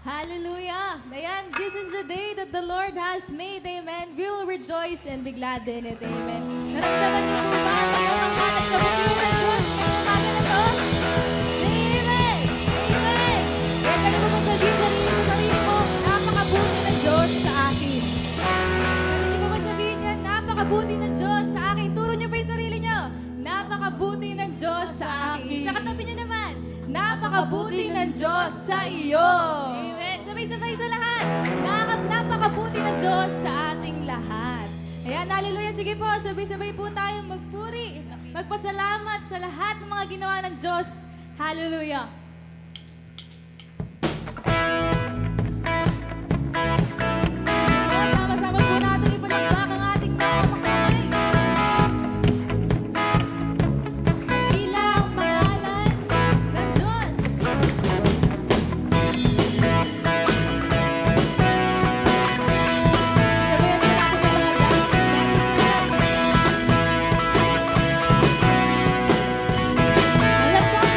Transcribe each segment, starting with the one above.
Hallelujah! Ayan, this is the day that the Lord has made. Amen. We will rejoice and be glad in it. Amen. Naramdaman niyo po ba ang pagmamahal at kabutihan ng Diyos ngayong umaga na to? Amen! Amen! Kaya pwede mo pong sabihin sa sarili mo, napakabuti ng Diyos sa akin. Pwede mo ba sabihin niya, napakabuti ng Diyos sa akin. Turo niyo pa yung sarili niyo. Napakabuti ng Diyos sa akin. Sa katabi niyo naman, napakabuti ng Diyos sa iyo. Amen. Sabay-sabay sa lahat. Napakabuti ng Diyos sa ating lahat. Ayan, hallelujah. Sige po, sabay-sabay po tayo magpuri. Magpasalamat sa lahat ng mga ginawa ng Diyos. Hallelujah. Sama-sama po natin ipalakpak ang ating mga kamay. Dakila ang pangalan ng Diyos. Sabayan po natin ang mga dancers natin. Let's go!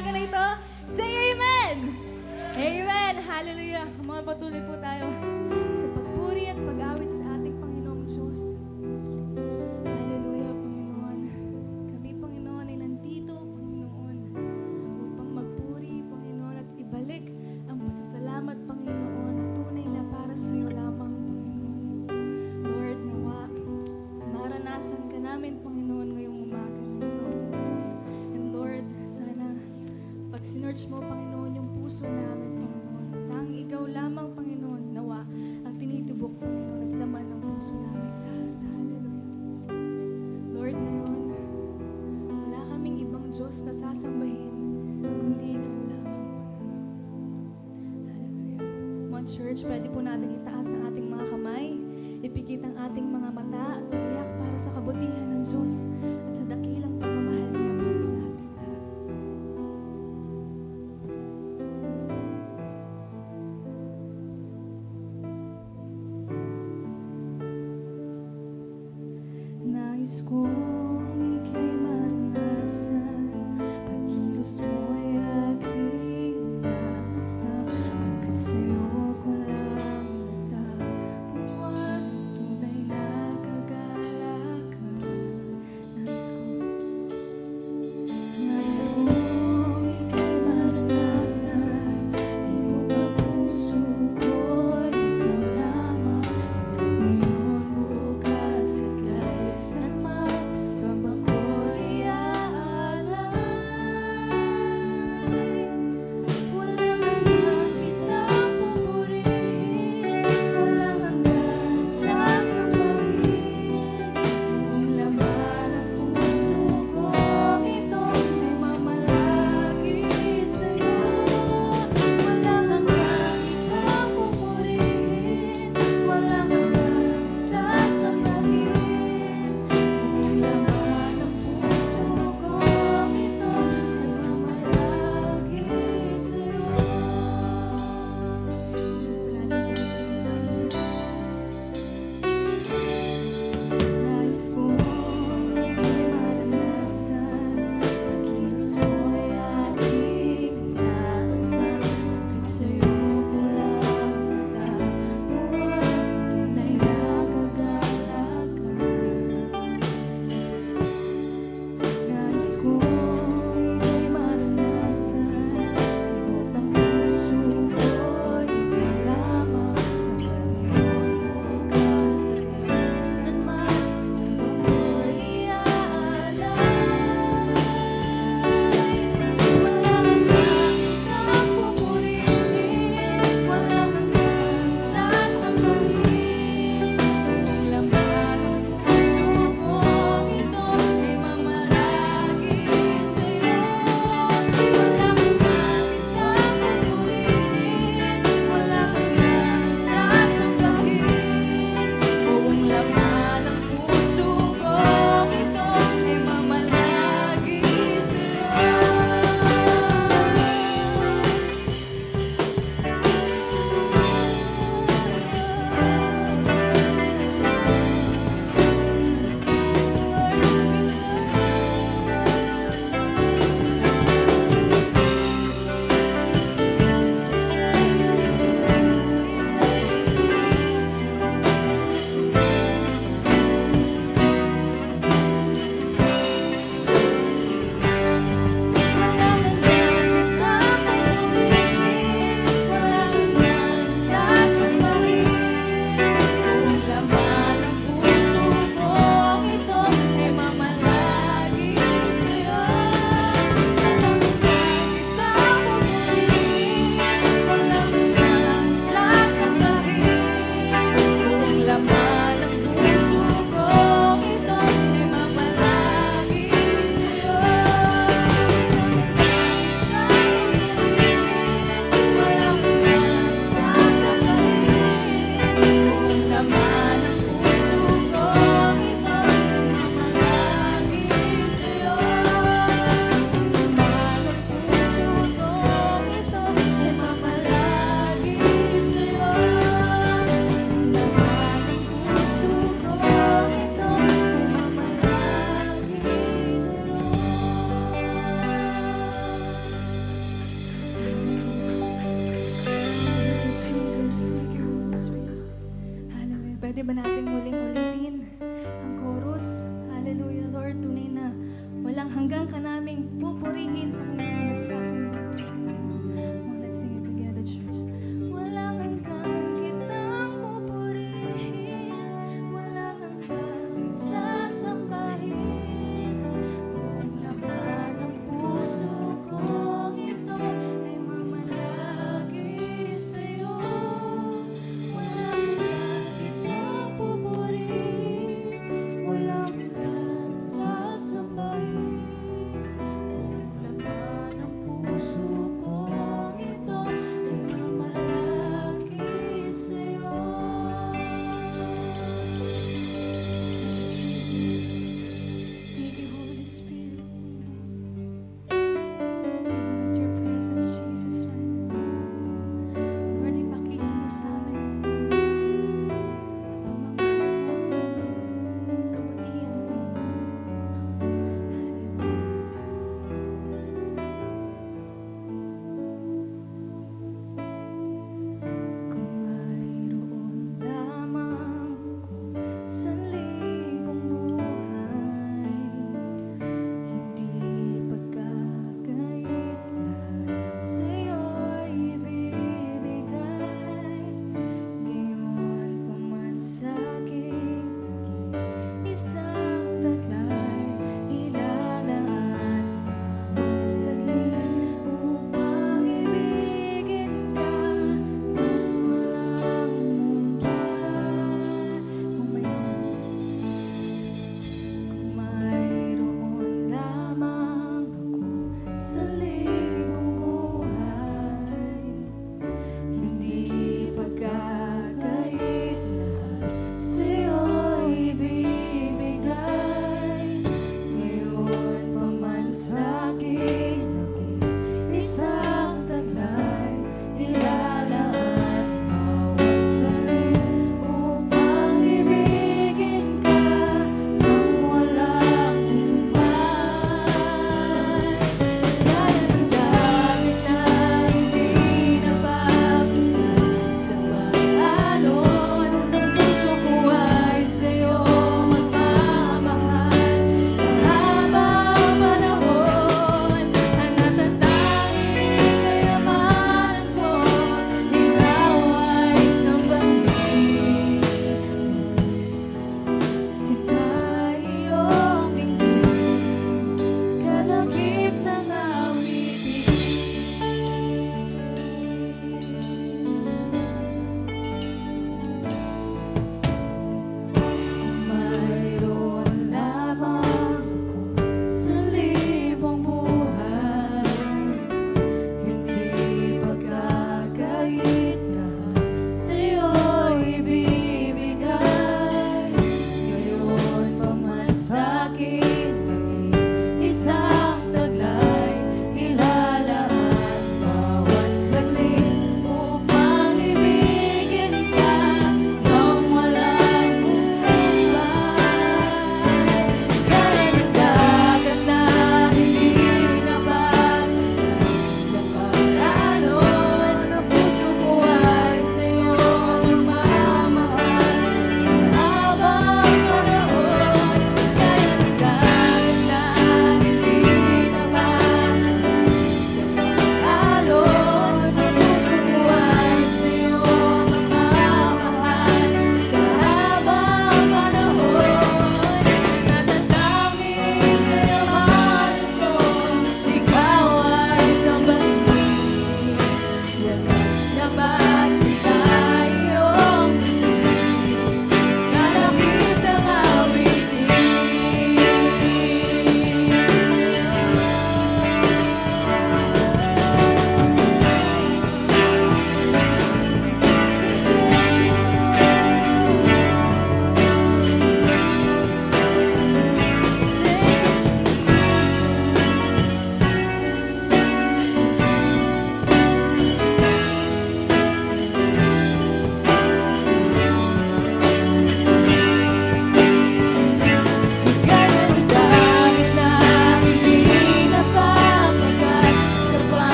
umaga na ito? Say amen! Amen! Hallelujah! Mga patuloy po tayo sa pagpuri at pag-awit sa ating Panginoong Diyos. Hallelujah, Panginoon. Kami, Panginoon, ay nandito, Panginoon, upang magpuri, Panginoon, at ibalik ang pasasalamat, Panginoon, na tunay na para sa iyo lamang, Panginoon. Lord, nawa, maranasan ka namin, Panginoon, ngayong umaga na ito. And Lord, sana pag sinearch mo, Panginoon, yung puso namin, Panginoon, tanging ikaw lamang, Panginoon, nawa ang tinitibok, Panginoon, at laman ng puso namin lahat. Hallelujah. Lord, ngayon, wala kaming ibang Diyos na sasambahin, kundi ikaw lamang, Panginoon. Hallelujah. Mga church, pwede po natin itaas ang ating mga kamay, ipikit ang ating mga mata at umiyak para sa kabutihan ng Diyos at sa dakilang pagmamahal niya para sa ating lahat. Nais kong ika'y maranasan, pagkilos mo'y aking inaasam, pagkat sa'yo ko lang natapuan, tunay na kagalakan. Nais kong Pwede ba natin muling ulitin ang chorus? Hallelujah, Lord. Tunay na walang hanggang ka naming pupurihin, Panginoon, at sasambahin. Oh, let's sing it together, church. Walang hanggan kitang pupurihin, walang hanggan sasambahin. Buong laman ng puso kong ito ay mamalagi sa'yo. Walang hanggan kitang pupurihin,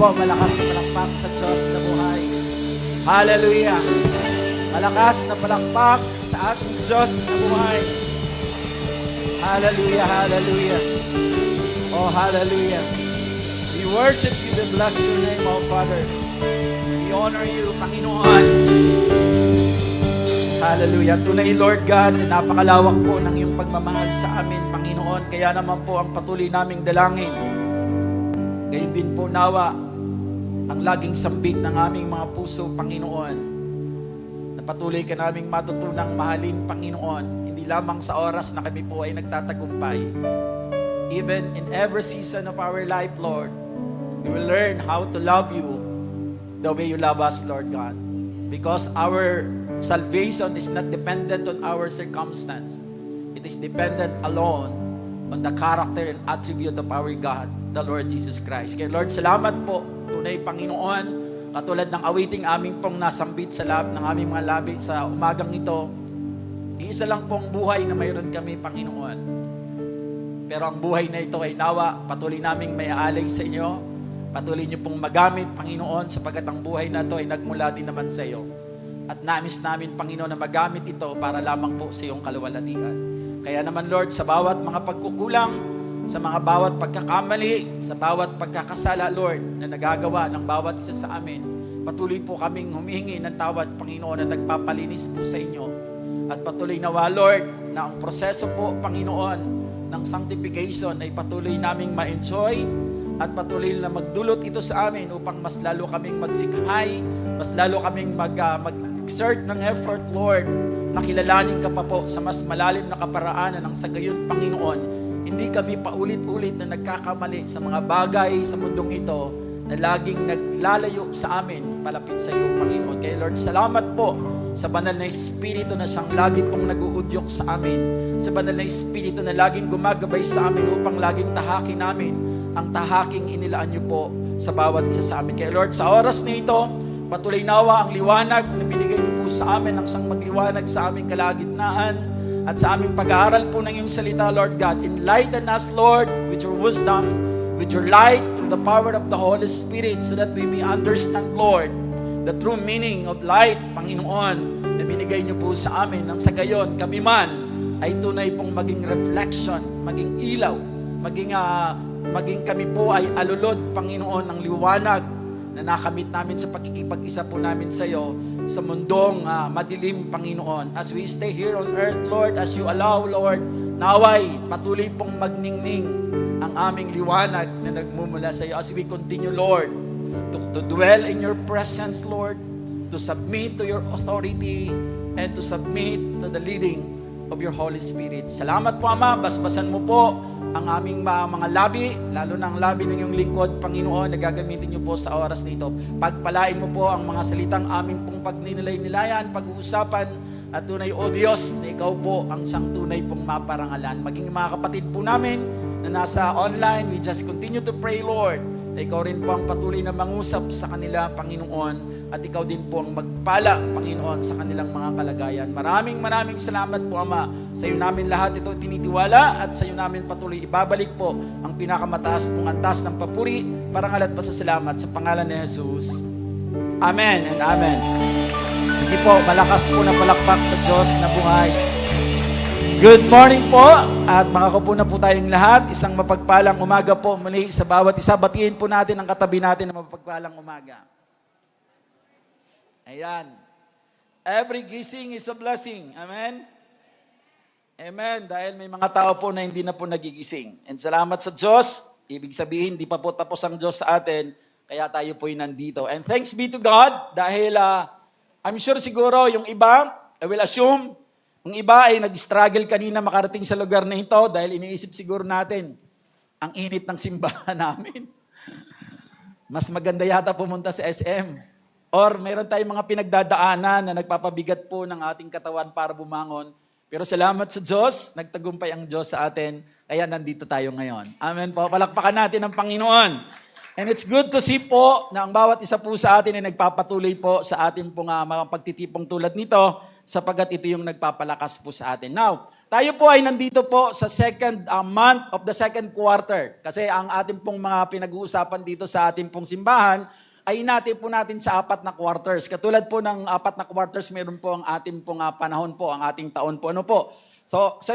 po, malakas na palakpak sa Diyos na buhay. Hallelujah! Malakas na palakpak sa ating Diyos na buhay. Hallelujah, hallelujah. Oh, hallelujah. We worship you, we bless your name, oh Father. We honor you, Panginoon. Hallelujah. Tunay, Lord God, na napakalawak po ng iyong pagmamahal sa amin, Panginoon. Kaya naman po ang patuloy naming dalangin. Gayon din po nawa ang laging sambit ng aming mga puso, Panginoon. Na patuloy ka naming matutunang mahalin, Panginoon. Hindi lamang sa oras na kami po ay nagtatagumpay. Even in every season of our life, Lord, we will learn how to love you the way you love us, Lord God. Because our salvation is not dependent on our circumstance. It is dependent alone on the character and attribute of our God, the Lord Jesus Christ. Kaya Lord, salamat po, tunay Panginoon, katulad ng awiting aming pong nasambit sa ng aming mga labi sa umagang ito, iisa lang pong buhay na mayroon kami, Panginoon. Pero ang buhay na ito ay nawa, patuloy naming may aalay sa inyo, patuloy niyo pong magamit, Panginoon, sapagkat ang buhay na ito ay nagmula din naman sa iyo. At nais namin, Panginoon, na magamit ito para lamang po sa iyong kaluwalhatian. Kaya naman, Lord, sa bawat mga pagkukulang, sa mga bawat pagkakamali, sa bawat pagkakasala, Lord, na nagagawa ng bawat isa sa amin, patuloy po kaming humihingi ng tawad, Panginoon, na nagpapalinis po sa inyo. At patuloy nawa, Lord, na ang proseso po, Panginoon, ng sanctification ay patuloy naming ma-enjoy at patuloy na magdulot ito sa amin upang mas lalo kaming magsikhay, mas lalo kaming mag-exert ng effort, Lord, na kilalanin ka pa po sa mas malalim na kaparaanan ng sa gayon, Panginoon. Hindi kami paulit-ulit na nagkakamali sa mga bagay sa mundong ito na laging naglalayo sa amin palapit sa iyo, Panginoon. Kaya Lord, salamat po sa banal na Espiritu na siyang lagi pong nag-uudyok sa amin, sa banal na Espiritu na laging gumagabay sa amin upang laging tahakin namin ang tahaking inilaan niyo po sa bawat isa sa amin. Kaya Lord, sa oras na ito, patuloy nawa ang liwanag na binigay niyo po sa amin, ang siyang magliwanag sa aming kalagitnaan at sa aming pag-aaral po ng iyong salita, Lord God. Enlighten us, Lord, with your wisdom, with your light, through the power of the Holy Spirit, so that we may understand, Lord, the true meaning of light, Panginoon, na binigay niyo po sa amin. Nang sa gayon, kami man ay tunay pong maging reflection, maging ilaw, maging kami po ay alulod, Panginoon, ng liwanag na nakamit namin sa pagkikipag-isa po namin sa iyo sa mundong madilim, Panginoon. As we stay here on earth, Lord, as you allow, Lord, naway patuloy pong magningning ang aming liwanag na nagmumula sa iyo. As we continue, Lord, to dwell in your presence, Lord, to submit to your authority, and to submit to the leading of your Holy Spirit. Salamat po, Ama. Basbasan mo po ang aming mga labi, lalo na ang labi ng iyong lingkod, Panginoon, na gagamitin niyo po sa oras nito. Pagpalain mo po ang mga salitang aming pong pagninilay-nilayan, pag-uusapan, at tunay, O Diyos, na ikaw po ang siyang tunay pong maparangalan. Maging mga kapatid po namin na nasa online, we just continue to pray, Lord, na ikaw rin po ang patuloy na mangusap sa kanila, Panginoon, at ikaw din po ang magpala, Panginoon, sa kanilang mga kalagayan. Maraming salamat po, Ama. Sa iyo namin lahat ito tinitiwala at sa iyo namin patuloy ibabalik po ang pinakamataas mong antas ng papuri, parangal at pasasalamat sa pangalan ni Jesus. Amen and amen. Sige po, malakas po na palakpak sa Diyos na buhay. Good morning po at makakapo na po tayong lahat. Isang mapagpalang umaga po muli sa bawat isa. Batiin po natin ang katabi natin na mapagpalang umaga. Ayan. Every gising is a blessing. Amen? Amen. Dahil may mga tao po na hindi na po nagigising. And salamat sa Diyos. Ibig sabihin, di pa po tapos ang Diyos sa atin. Kaya tayo po'y nandito. And thanks be to God dahil I'm sure siguro yung iba, I will assume, yung iba ay nag-struggle kanina makarating sa lugar na ito dahil iniisip siguro natin ang init ng simbahan namin. Mas maganda yata pumunta sa SM. Or meron tayong mga pinagdadaanan na nagpapabigat po ng ating katawan para bumangon. Pero salamat sa Diyos, nagtagumpay ang Diyos sa atin, kaya nandito tayo ngayon. Amen po. Palakpakan natin ang Panginoon. And it's good to see po na ang bawat isa po sa atin ay nagpapatuloy po sa ating pong mga pagtitipong tulad nito sapagat ito yung nagpapalakas po sa atin. Now, tayo po ay nandito po sa second month of the second quarter. Kasi ang ating pong mga pinag-uusapan dito sa ating pong simbahan, ay inati po natin sa 4 na quarters. Katulad po ng 4 na quarters, meron po ang ating pong panahon po, ang ating taon po. Ano po? So, sa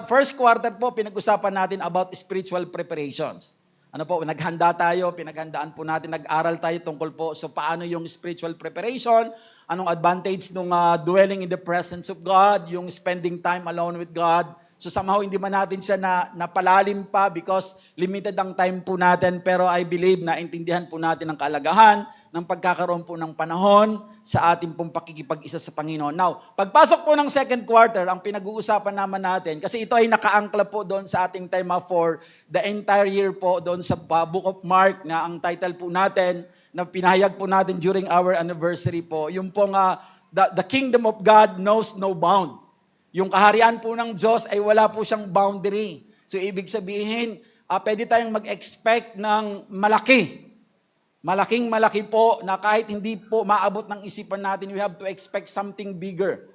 first quarter po, pinag-usapan natin about spiritual preparations. Ano po, naghanda tayo, pinaghandaan po natin, nag-aral tayo tungkol po so paano yung spiritual preparation, anong advantage nung dwelling in the presence of God, yung spending time alone with God. So somehow hindi man natin siya napalalim pa because limited ang time po natin, pero I believe na intindihan po natin ang kalagahan ng pagkakaroon po ng panahon sa ating pong pakikipag-isa sa Panginoon. Now, pagpasok po ng second quarter, ang pinag-uusapan naman natin, kasi ito ay nakaangkla po doon sa ating tema for the entire year po, doon sa Book of Mark, na ang title po natin, na pinahayag po natin during our anniversary po, yung pong the kingdom of God knows no bound. Yung kaharian po ng Diyos ay wala po siyang boundary. So, ibig sabihin, pwede tayong mag-expect ng malaki. Malaking-malaki po na kahit hindi po maabot ng isipan natin, we have to expect something bigger.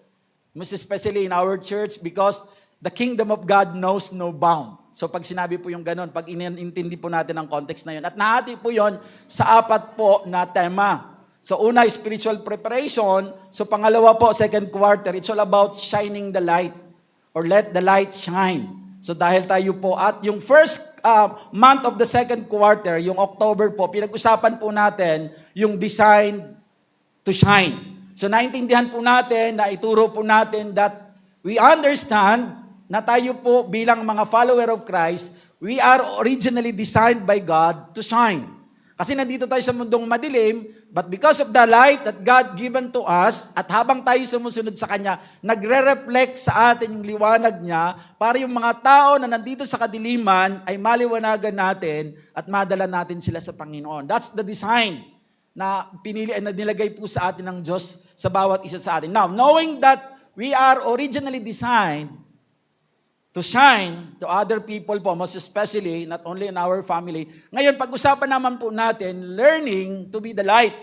Most especially in our church because the kingdom of God knows no bound. So, pag sinabi po yung ganun, pag inintindi po natin ang context na yun. At nahati po yon sa 4 po na tema. So una, spiritual preparation. So pangalawa po, second quarter, it's all about shining the light or let the light shine. So dahil tayo po at yung first month of the second quarter, yung October po, pinag-usapan po natin yung design to shine. So naintindihan po natin, na ituro po natin that we understand na tayo po bilang mga follower of Christ, we are originally designed by God to shine. Kasi nandito tayo sa mundong madilim, but because of the light that God given to us, at habang tayo sumusunod sa Kanya, nagre-reflect sa atin yung liwanag niya, para yung mga tao na nandito sa kadiliman ay maliwanagan natin at madala natin sila sa Panginoon. That's the design na pinili na nilagay po sa atin ng Diyos sa bawat isa sa atin. Now, knowing that we are originally designed to shine to other people po, most especially, not only in our family. Ngayon, pag-usapan naman po natin, learning to be the light.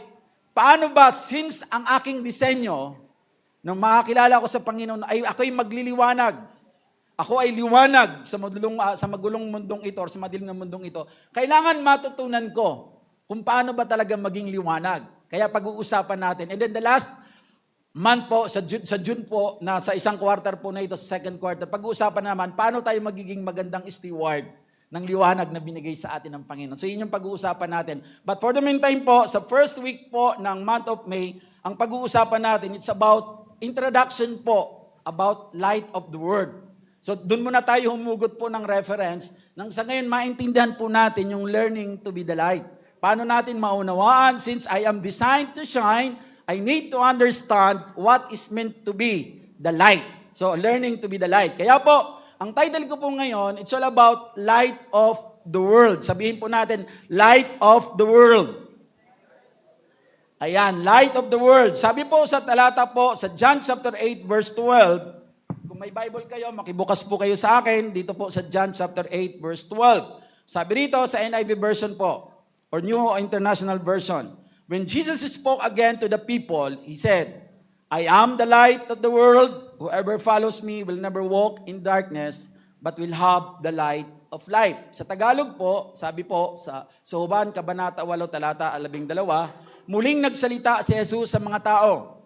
Paano ba, since ang aking disenyo, nung makakilala ko sa Panginoon, ay ako'y magliliwanag. Ako ay liwanag sa magulong mundong ito, or sa madilim na mundong ito. Kailangan matutunan ko kung paano ba talaga maging liwanag. Kaya pag-uusapan natin. And then the last month po, sa June po, na sa isang quarter po na ito, sa second quarter, pag-uusapan naman, paano tayo magiging magandang steward ng liwanag na binigay sa atin ng Panginoon. So, yun yung pag-uusapan natin. But for the meantime po, sa first week po ng month of May, ang pag-uusapan natin, it's about introduction po, about light of the Word. So, dun muna tayo humugot po ng reference, nang sa ngayon maintindihan po natin yung learning to be the light. Paano natin maunawaan, since I am designed to shine, I need to understand what is meant to be the light. So, learning to be the light. Kaya po, ang title ko po ngayon, it's all about light of the world. Sabihin po natin, light of the world. Ayan, light of the world. Sabi po sa talata po, sa John chapter 8, verse 12, kung may Bible kayo, makibukas po kayo sa akin, dito po sa John chapter 8, verse 12. Sabi rito sa NIV version po, or New International Version, when Jesus spoke again to the people, He said, I am the light of the world. Whoever follows me will never walk in darkness, but will have the light of life. Sa Tagalog po, sabi po sa Huban, Kabanata 8, talata 12, muling nagsalita si Jesus sa mga tao.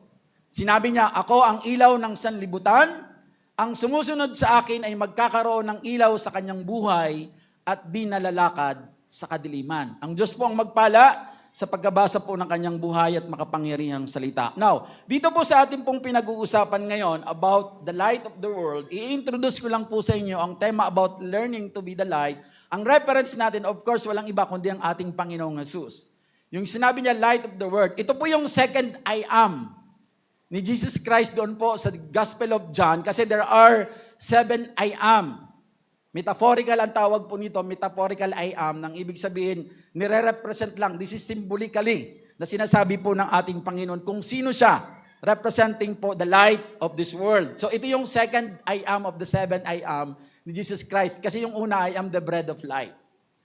Sinabi niya, ako ang ilaw ng sanlibutan. Ang sumusunod sa akin ay magkakaroon ng ilaw sa kanyang buhay at di nalalakad sa kadiliman. Ang Diyos po ang magpala sa pagkabasa po ng kanyang buhay at makapangyarihang salita. Now, dito po sa ating pong pinag-uusapan ngayon about the light of the world, i-introduce ko lang po sa inyo ang tema about learning to be the light. Ang reference natin, of course, walang iba kundi ang ating Panginoong Jesus. Yung sinabi niya, light of the world, ito po yung second I am ni Jesus Christ doon po sa Gospel of John, kasi there are 7 I am. Metaphorical ang tawag po nito, metaphorical I am, nang ibig sabihin, nire-represent lang, this is symbolically, na sinasabi po ng ating Panginoon kung sino siya, representing po the light of this world. So ito yung second I am of the 7 I am ni Jesus Christ, kasi yung una, I am the bread of life.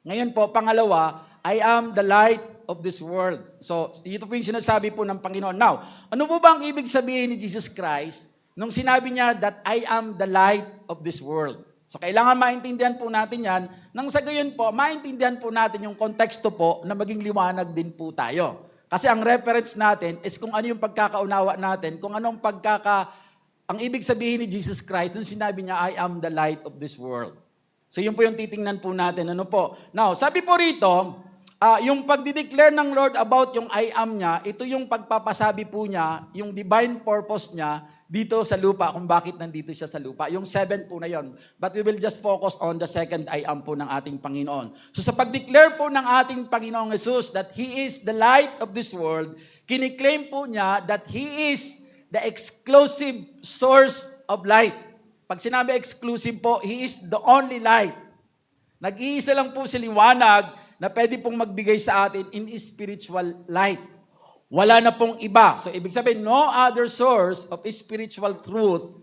Ngayon po, pangalawa, I am the light of this world. So, ito po yung sinasabi po ng Panginoon. Now, ano po ba ang ibig sabihin ni Jesus Christ nung sinabi niya that I am the light of this world? So, kailangan maintindihan po natin yan. Nang sa gayon po, maintindihan po natin yung konteksto po na maging liwanag din po tayo. Kasi ang reference natin is kung ano yung pagkakaunawa natin, kung anong ang ibig sabihin ni Jesus Christ nung sinabi niya, I am the light of this world. So yun po yung titingnan po natin. Ano po? Now, sabi po rito, yung pagdideclare ng Lord about yung I am niya, ito yung pagpapasabi po niya, yung divine purpose niya dito sa lupa, kung bakit nandito siya sa lupa. Yung 7 po na yon. But we will just focus on the second I am po ng ating Panginoon. So sa pagdeclare po ng ating Panginoong Jesus that He is the light of this world, kiniklaim po niya that He is the exclusive source of light. Pag sinabi exclusive po, He is the only light. Nag-iisa lang po si liwanag na pwede pong magbigay sa atin in spiritual light. Wala na pong iba. So, ibig sabihin, no other source of spiritual truth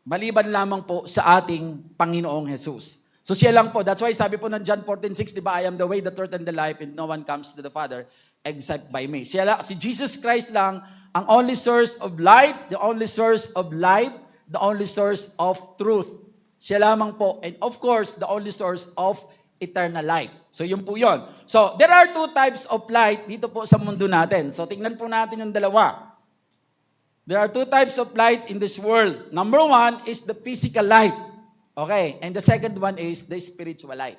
maliban lamang po sa ating Panginoong Jesus. So, siya lang po. That's why sabi po ng John 14:6, di ba, I am the way, the truth, and the life, and no one comes to the Father except by me. Si Jesus Christ lang ang only source of light, the only source of life, the only source of truth. Siya lamang po. And of course, the only source of eternal life. So, yun po yun. So, there are 2 types of light dito po sa mundo natin. So, tingnan po natin yung dalawa. There are 2 types of light in this world. Number 1 is the physical light. Okay? And the second one is the spiritual light.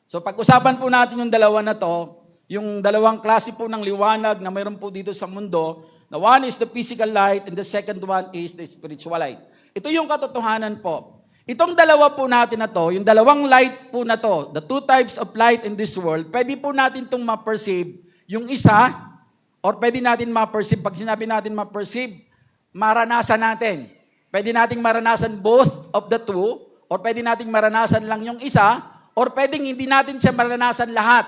So, pag-usapan po natin yung dalawa na to, yung dalawang klase po ng liwanag na mayroon po dito sa mundo. The one is the physical light and the second one is the spiritual light. Ito yung katotohanan po. Itong dalawa po natin na to, yung dalawang light po na to, the 2 types of light in this world, pwede po natin itong ma-perceive yung isa, or pwede natin ma-perceive, pag sinabi natin ma-perceive, maranasan natin. Pwede nating maranasan both of the two, or pwede nating maranasan lang yung isa, or pwedeng hindi natin siya maranasan lahat.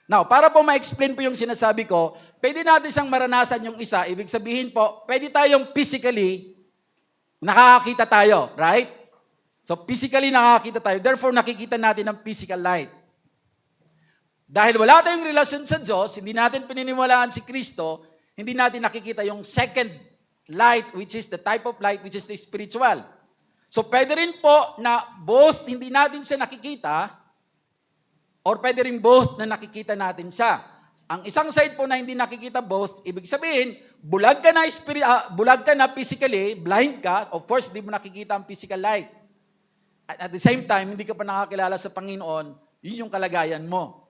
Now, para po ma-explain po yung sinasabi ko, pwede natin siyang maranasan yung isa, ibig sabihin po, pwede tayong physically, nakakakita tayo, right? So, physically nakakita tayo. Therefore, nakikita natin ang physical light. Dahil wala tayong relasyon sa Diyos, hindi natin pininiwalaan si Kristo, hindi natin nakikita yung second light, which is the type of light, which is the spiritual. So, pwede rin po na both hindi natin siya nakikita, or pwede rin both na nakikita natin siya. Ang isang side po na hindi nakikita both, ibig sabihin, bulag ka na physically, blind ka, of course, hindi mo nakikita ang physical light. At the same time, hindi ka pa nakakilala sa Panginoon, yun yung kalagayan mo.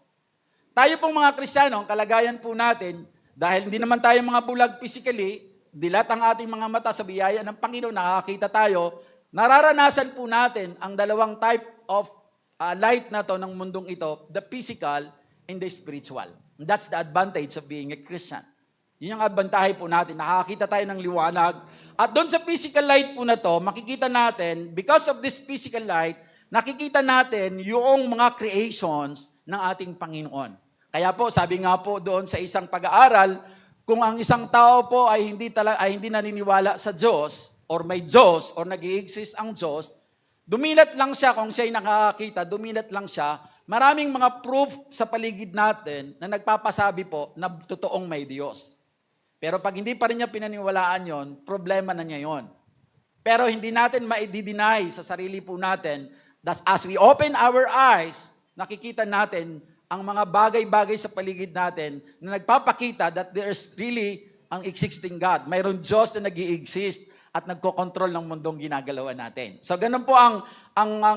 Tayo pong mga Kristiyano, ang kalagayan po natin, dahil hindi naman tayo mga bulag physically, dilat ang ating mga mata sa biyaya ng Panginoon, nakakita tayo, nararanasan po natin ang dalawang type of light na to ng mundong ito, the physical and the spiritual. And that's the advantage of being a Christian. Yun yung advantage po natin. Nakakita tayo ng liwanag. At doon sa physical light po na to, makikita natin, because of this physical light, nakikita natin yung mga creations ng ating Panginoon. Kaya po, sabi nga po doon sa isang pag-aaral, kung ang isang tao po ay hindi naniniwala sa Diyos, or may Diyos, or nag-i-exist ang Diyos, dumilat lang siya kung siya'y nakakakita, dumilat lang siya, maraming mga proof sa paligid natin na nagpapasabi po na totoong may Diyos. Pero pag hindi pa rin niya pinaniwalaan yon, problema na niya yon. Pero hindi natin ma-deny sa sarili po natin that as we open our eyes, nakikita natin ang mga bagay-bagay sa paligid natin na nagpapakita that there is really ang existing God. Mayroon Diyos na nag-i-exist at nagko-control ng mundong ginagalawan natin. So ganun po ang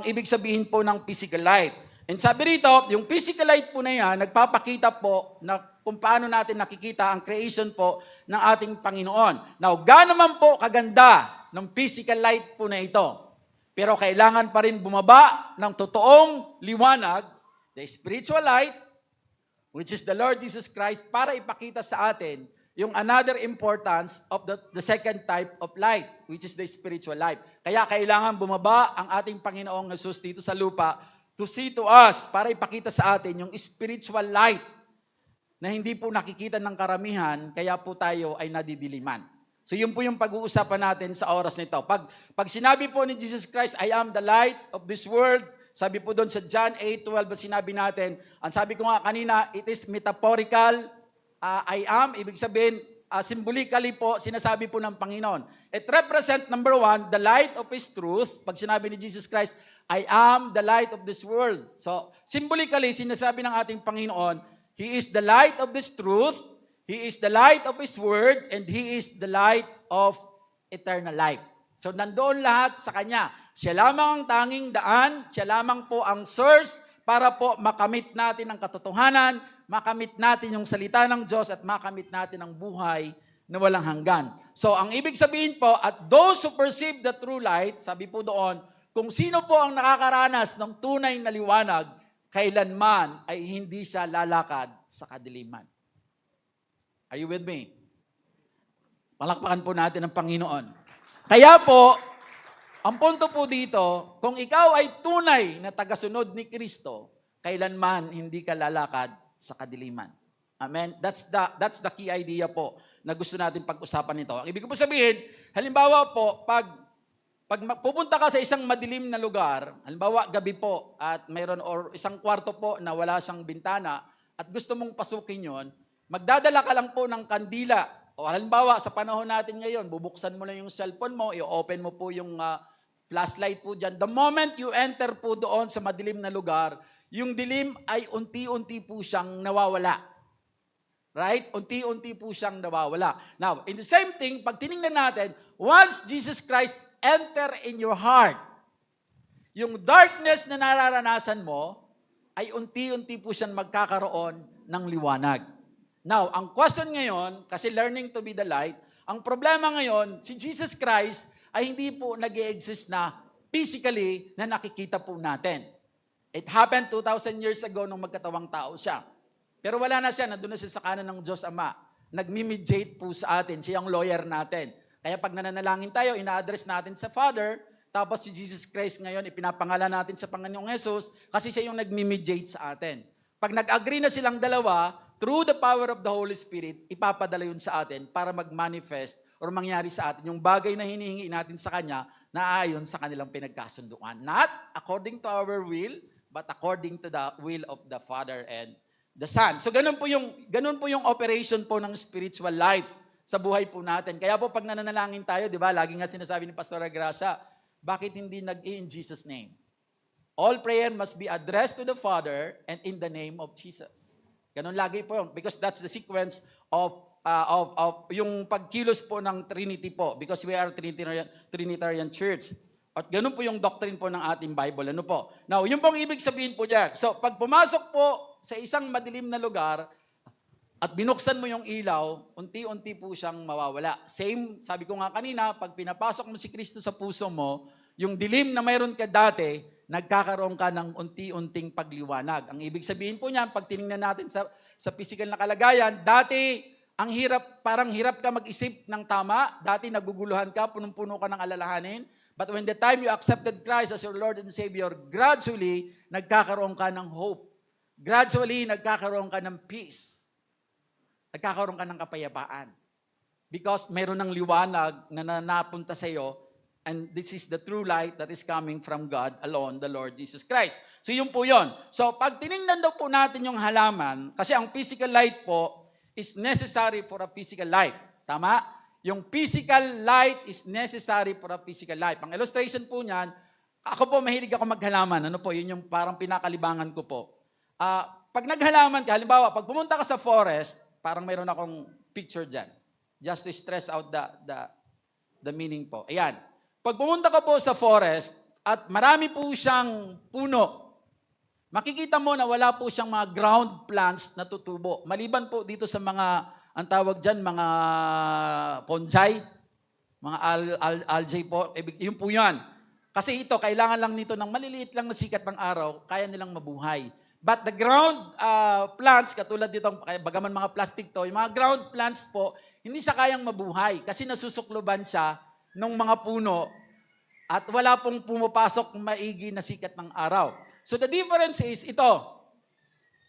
ibig sabihin po ng physical light. And sabi rito, yung physical light po na yan, nagpapakita po na kung paano natin nakikita ang creation po ng ating Panginoon. Now, gaano man po kaganda ng physical light po na ito, pero kailangan pa rin bumaba ng totoong liwanag, the spiritual light, which is the Lord Jesus Christ, para ipakita sa atin yung another importance of the second type of light, which is the spiritual light. Kaya kailangan bumaba ang ating Panginoong Jesus dito sa lupa to see to us, para ipakita sa atin yung spiritual light na hindi po nakikita ng karamihan, kaya po tayo ay nadidiliman. So yun po yung pag-uusapan natin sa oras nito. Pag sinabi po ni Jesus Christ, I am the light of this world, Sabi po doon sa John 8:12, sinabi natin, ang sabi ko nga kanina, it is metaphorical, I am, ibig sabihin, symbolically po, sinasabi po ng Panginoon. It represent, number one, the light of His truth. Pag sinabi ni Jesus Christ, I am the light of this world. So, symbolically, sinasabi ng ating Panginoon, He is the light of this truth, He is the light of His word, and He is the light of eternal life. So, nandoon lahat sa Kanya. Siya lamang ang tanging daan, siya lamang po ang source para po makamit natin ang katotohanan, makamit natin yung salita ng Diyos at makamit natin ang buhay na walang hanggan. So, ang ibig sabihin po, at those who perceive the true light, sabi po doon, kung sino po ang nakakaranas ng tunay na liwanag, kailanman ay hindi siya lalakad sa kadiliman. Are you with me? Palakpakan po natin ang Panginoon. Kaya po, ang punto po dito, kung ikaw ay tunay na tagasunod ni Kristo, kailanman hindi ka lalakad sa kadiliman. Amen? That's the key idea po na gusto natin pag-usapan nito. Ang ibig ko po sabihin, halimbawa po, pag pupunta ka sa isang madilim na lugar, halimbawa gabi po, at mayroon or isang kwarto po na wala siyang bintana, at gusto mong pasukin yon, magdadala ka lang po ng kandila. O halimbawa, sa panahon natin ngayon, bubuksan mo na yung cellphone mo, i-open mo po yung flashlight po dyan. The moment you enter po doon sa madilim na lugar, yung dilim ay unti-unti po siyang nawawala. Right? Unti-unti po siyang nawawala. Now, in the same thing, pag tinignan natin, once Jesus Christ enter in your heart, yung darkness na nararanasan mo, ay unti-unti po siyang magkakaroon ng liwanag. Now, ang question ngayon, kasi learning to be the light, ang problema ngayon, si Jesus Christ ay hindi po nag-i-exist na physically na nakikita po natin. It happened 2,000 years ago nung magkatawang tao siya. Pero wala na siya, nandun na siya sa kanan ng Diyos Ama. Nag-mediate po sa atin, siya yung lawyer natin. Kaya pag nananalangin tayo, ina-address natin sa Father, tapos si Jesus Christ ngayon, ipinapangalan natin sa Panginoong Jesus, kasi siya yung nag-mediate sa atin. Pag nag-agree na silang dalawa, through the power of the Holy Spirit, ipapadala yun sa atin para mag-manifest or mangyari sa atin yung bagay na hinihingi natin sa Kanya na ayon sa kanilang pinagkasunduan. Not according to our will, but according to the will of the Father and the Son. So ganun po yung operation po ng spiritual life sa buhay po natin. Kaya po pag nananalangin tayo, di ba, lagi nga sinasabi ni Pastor Gracia, bakit hindi in Jesus' name? All prayer must be addressed to the Father and in the name of Jesus. Ganun lagi po yun. Because that's the sequence of yung pagkilos po ng Trinity po. Because we are Trinitarian Church. At ganun po yung doctrine po ng ating Bible. Ano po? Now, yun pong ibig sabihin po dyan. So, pag pumasok po sa isang madilim na lugar at binuksan mo yung ilaw, unti-unti po siyang mawawala. Same, sabi ko nga kanina, pag pinapasok mo si Kristo sa puso mo, yung dilim na mayroon ka dati, nagkakaroon ka ng unti-unting pagliwanag. Ang ibig sabihin po niyan, pag tinignan natin sa physical na kalagayan, dati, ang hirap, parang hirap ka mag-isip ng tama, dati naguguluhan ka, punong-puno ka ng alalahanin, but when the time you accepted Christ as your Lord and Savior, gradually, nagkakaroon ka ng hope. Gradually, nagkakaroon ka ng peace. Nagkakaroon ka ng kapayapaan. Because meron ng liwanag na napunta sa iyo. And this is the true light that is coming from God alone, the Lord Jesus Christ. So yun po yun. So pag tinignan daw po natin yung halaman, kasi ang physical light po is necessary for a physical life. Tama? Yung physical light is necessary for a physical life. Ang illustration po niyan, ako po mahilig ako maghalaman. Ano po, yun yung parang pinakalibangan ko po. Pag naghalaman ka, halimbawa, pag pumunta ka sa forest, parang mayroon akong picture dyan. Just to stress out the meaning po. Ayan. Pag pumunta ka po sa forest at marami po siyang puno, makikita mo na wala po siyang mga ground plants na tutubo. Maliban po dito sa mga, ang tawag dyan, mga bonsai, mga algae po, yun po yan. Kasi ito, kailangan lang nito ng maliliit lang na sikat ng araw, kaya nilang mabuhay. But the ground plants, katulad dito, bagaman mga plastic to, yung mga ground plants po, hindi siya kayang mabuhay kasi nasusukluban siya ng mga puno at wala pong pumapasok maigi na sikat ng araw. So the difference is ito.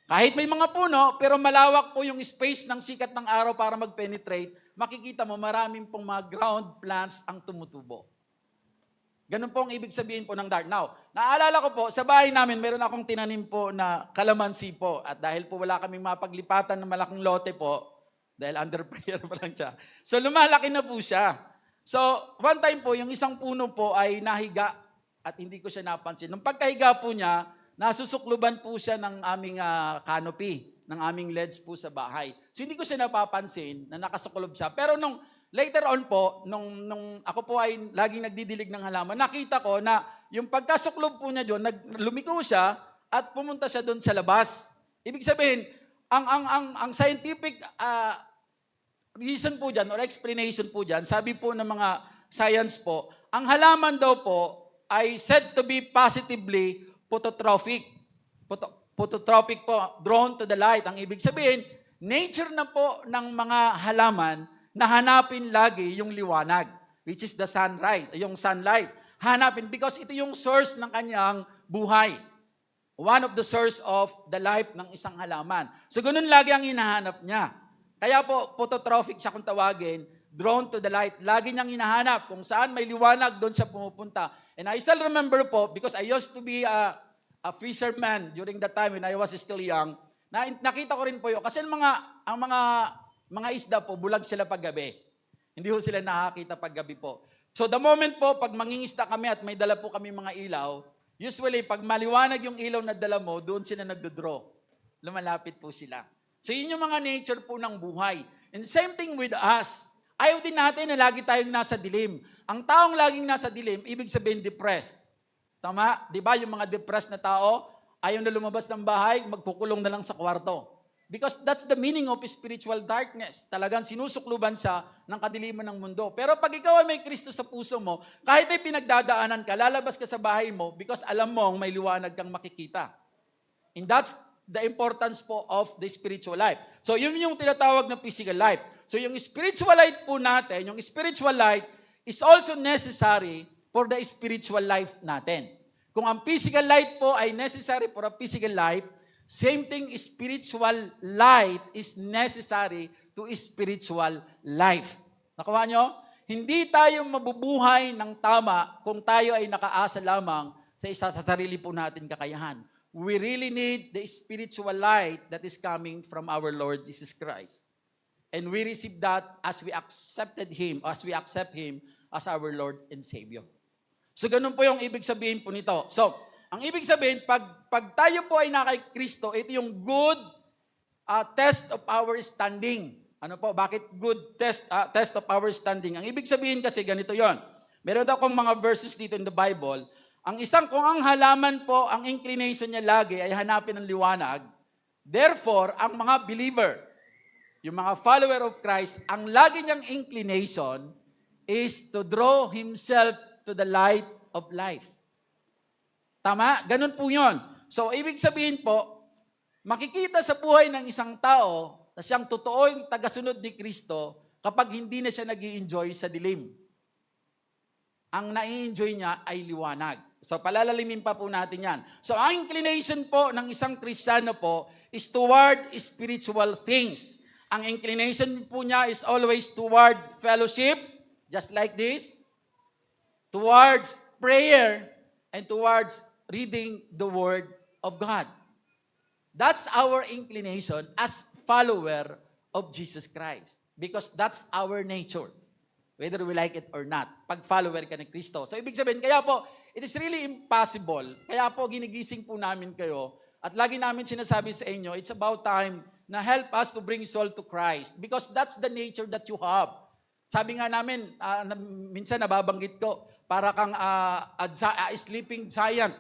Kahit may mga puno, pero malawak po yung space ng sikat ng araw para mag-penetrate, makikita mo maraming pong mga ground plants ang tumutubo. Ganun po ang ibig sabihin po ng dark. Now, naalala ko po, sa bahay namin, meron akong tinanim po na kalamansi po. At dahil po wala kaming mapaglipatan ng malaking lote po, dahil under prayer pa lang siya. So, lumalaki na po siya. So, one time po, yung isang puno po ay nahiga at hindi ko siya napansin. Nung pagkahiga po niya, nasusukluban po siya ng aming canopy, ng aming LEDs po sa bahay. So, hindi ko siya napapansin na nakasuklob siya. Pero nung later on po, nung ako po ay laging nagdidilig ng halaman, nakita ko na yung pagkasuklob po niya doon, lumiko siya at pumunta siya doon sa labas. Ibig sabihin, ang scientific reason po dyan or explanation po dyan, sabi po ng mga science po, ang halaman daw po ay said to be positively phototrophic. Phototrophic po, drawn to the light. Ang ibig sabihin, nature na po ng mga halaman na hanapin lagi yung liwanag, which is the sunrise, yung sunlight. Hanapin because ito yung source ng kanyang buhay. One of the source of the life ng isang halaman. So ganun lagi ang hinahanap niya. Kaya po, phototrophic siya kung tawagin, drawn to the light. Lagi niyang hinahanap kung saan may liwanag, doon siya pumupunta. And I still remember po, because I used to be a fisherman during that time when I was still young, nakita ko rin po yun. Kasi ang mga isda po, bulag sila paggabi. Hindi po sila nakakita paggabi po. So the moment po, pag mangingisda kami at may dala po kami mga ilaw, usually pag maliwanag yung ilaw na dala mo, doon sila nagdodraw. Lumalapit po sila. So yun yung mga nature po ng buhay. And same thing with us. Ayaw din natin na lagi tayong nasa dilim. Ang taong laging nasa dilim, ibig sabihin depressed. Tama? Di ba yung mga depressed na tao, ayaw na lumabas ng bahay, magkukulong na lang sa kwarto. Because that's the meaning of spiritual darkness. Talagang sinusukluban siya ng kadiliman ng mundo. Pero pag ikaw ay may Kristo sa puso mo, kahit may pinagdadaanan ka, lalabas ka sa bahay mo because alam mong may liwanag kang makikita. And that's the importance po of the spiritual life. So yun yung tinatawag na physical life. So yung spiritual light po natin, yung spiritual light is also necessary for the spiritual life natin. Kung ang physical light po ay necessary for a physical life, same thing, spiritual light is necessary to spiritual life. Nakuha nyo? Hindi tayo mabubuhay ng tama kung tayo ay nakaasa lamang sa sarili po natin kakayahan. We really need the spiritual light that is coming from our Lord Jesus Christ. And we receive that as we accepted Him, as we accept Him as our Lord and Savior. So ganun po yung ibig sabihin po nito. So, ang ibig sabihin, pag tayo po ay nakay Kristo, ito yung good test of our standing. Ano po? Bakit good test of our standing? Ang ibig sabihin kasi ganito yon. Meron daw akong mga verses dito in the Bible. Kung ang halaman po, ang inclination niya lagi ay hanapin ng liwanag, therefore, ang mga believer, yung mga follower of Christ, ang lagi niyang inclination is to draw himself to the light of life. Tama? Ganun po yun. So, ibig sabihin po, makikita sa buhay ng isang tao na siyang totoong tagasunod ni Kristo kapag hindi na siya nag-i-enjoy sa dilim. Ang nai-enjoy niya ay liwanag. So, palalalimin pa po natin yan. So, ang inclination po ng isang Kristiyano po is toward spiritual things. Ang inclination po niya is always toward fellowship, just like this, towards prayer, and towards reading the Word of God. That's our inclination as follower of Jesus Christ. Because that's our nature. Whether we like it or not. Pag follower ka ni Kristo. So, ibig sabihin, kaya po, it is really impossible. Kaya po, ginigising po namin kayo. At lagi namin sinasabi sa inyo, it's about time na help us to bring soul to Christ. Because that's the nature that you have. Sabi nga namin, minsan nababanggit ko, para kang a sleeping giant.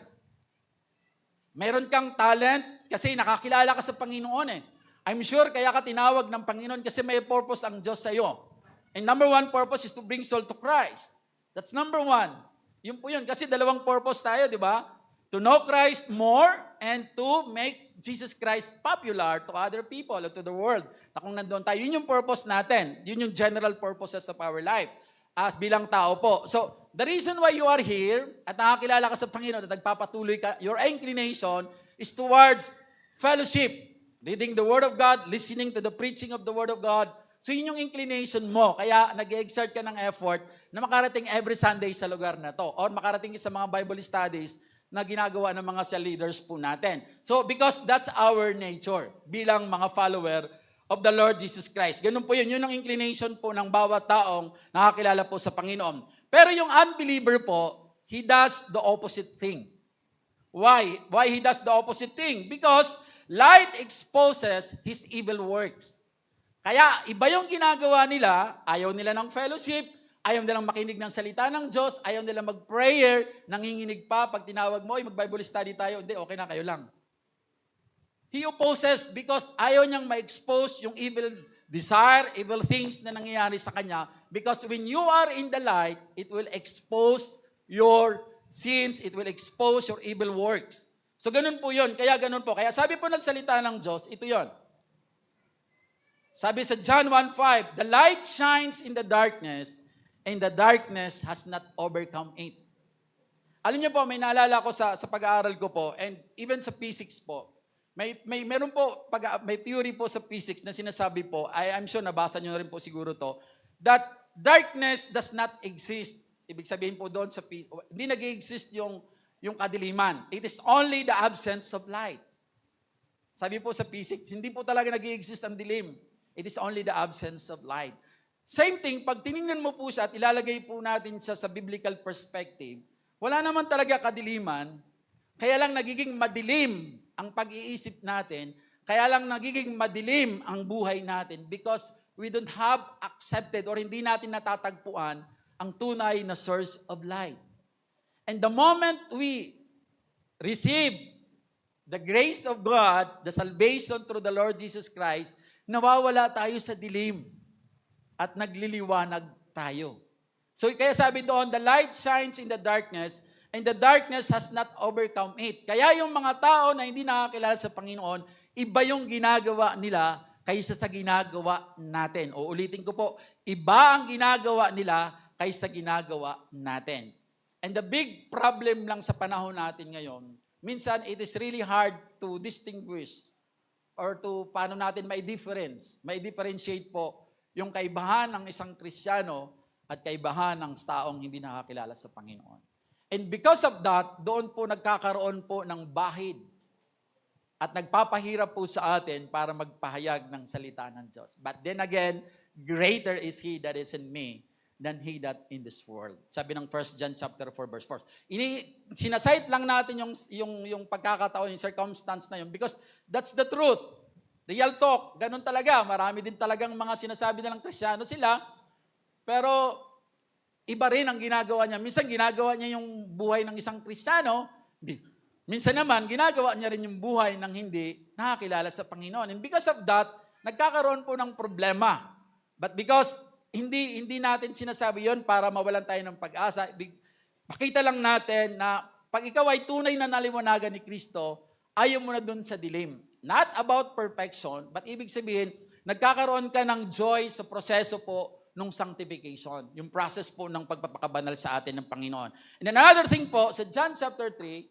Meron kang talent kasi nakakilala ka sa Panginoon eh. I'm sure kaya ka tinawag ng Panginoon kasi may purpose ang Diyos sa iyo. And number one purpose is to bring soul to Christ. That's number one. Yun po yun. Kasi dalawang purpose tayo, di ba? To know Christ more and to make Jesus Christ popular to other people or to the world. Na kung nandun tayo, yun yung purpose natin. Yun yung general purposes of our life as bilang tao po. So, the reason why you are here at nakakilala ka sa Panginoon at nagpapatuloy ka, your inclination is towards fellowship, reading the Word of God, listening to the preaching of the Word of God, So yun yung inclination mo. Kaya nag-exert ka ng effort na makarating every Sunday sa lugar na to. Or makarating sa mga Bible studies na ginagawa ng mga cell leaders po natin. So because that's our nature bilang mga follower of the Lord Jesus Christ. Ganun po yun. Yun ang inclination po ng bawat taong nakakilala po sa Panginoon. Pero yung unbeliever po, he does the opposite thing. Why? Why he does the opposite thing? Because light exposes his evil works. Kaya iba yung ginagawa nila, ayaw nila ng fellowship, ayaw nilang makinig ng salita ng Diyos, ayaw nila mag-prayer, nanginginig pa, pag tinawag mo, mag-Bible study tayo, hindi, okay na, kayo lang. He opposes because ayaw niyang ma-expose yung evil desire, evil things na nangyayari sa kanya, because when you are in the light, it will expose your sins, it will expose your evil works. So ganun po yun, kaya ganun po. Kaya sabi po ng salita ng Diyos, ito yon. Sabi sa John 1:5, the light shines in the darkness, and the darkness has not overcome it. Alam niyo po, may naalala ko sa pag-aaral ko po, and even sa physics po, meron po, may theory po sa physics na sinasabi po, I'm sure nabasa niyo na rin po siguro to, that darkness does not exist. Ibig sabihin po doon sa physics, hindi nag-exist yung kadiliman. It is only the absence of light. Sabi po sa physics, hindi po talaga nag-exist ang dilim. It is only the absence of light. Same thing, pag tinignan mo po siya at ilalagay po natin siya sa biblical perspective, wala naman talaga kadiliman, kaya lang nagiging madilim ang pag-iisip natin, kaya lang nagiging madilim ang buhay natin because we don't have accepted or hindi natin natatagpuan ang tunay na source of light. And the moment we receive the grace of God, the salvation through the Lord Jesus Christ, nawawala tayo sa dilim at nagliliwanag tayo. So kaya sabi doon, the light shines in the darkness and the darkness has not overcome it. Kaya yung mga tao na hindi nakakilala sa Panginoon, iba yung ginagawa nila kaysa sa ginagawa natin. O ulitin ko po, iba ang ginagawa nila kaysa ginagawa natin. And the big problem lang sa panahon natin ngayon, minsan it is really hard to distinguish or to paano natin differentiate po yung kaibahan ng isang Kristiyano at kaibahan ng taong hindi nakakilala sa Panginoon. And because of that, doon po nagkakaroon po ng bahid at nagpapahirap po sa atin para magpahayag ng salita ng Diyos. But then again, greater is He that is in me than he that in this world. Sabi ng 1 John chapter 4 verse 4. Sinasite lang natin yung pagkakataon, yung circumstance na yun because that's the truth. Real talk, ganun talaga. Marami din talagang mga sinasabi nilang Kristiyano sila, pero iba rin ang ginagawa niya. Minsan ginagawa niya yung buhay ng isang Kristiyano, minsan naman ginagawa niya rin yung buhay ng hindi nakakilala sa Panginoon. And because of that, nagkakaroon po ng problema. But because hindi natin sinasabi yon para mawalan tayo ng pag-asa. Makita lang natin na pag ikaw ay tunay na naliwanagan ni Kristo, ayaw mo na dun sa dilim. Not about perfection, but ibig sabihin, nagkakaroon ka ng joy sa proseso po ng sanctification. Yung process po ng pagpapakabanal sa atin ng Panginoon. And another thing po, sa John chapter 3,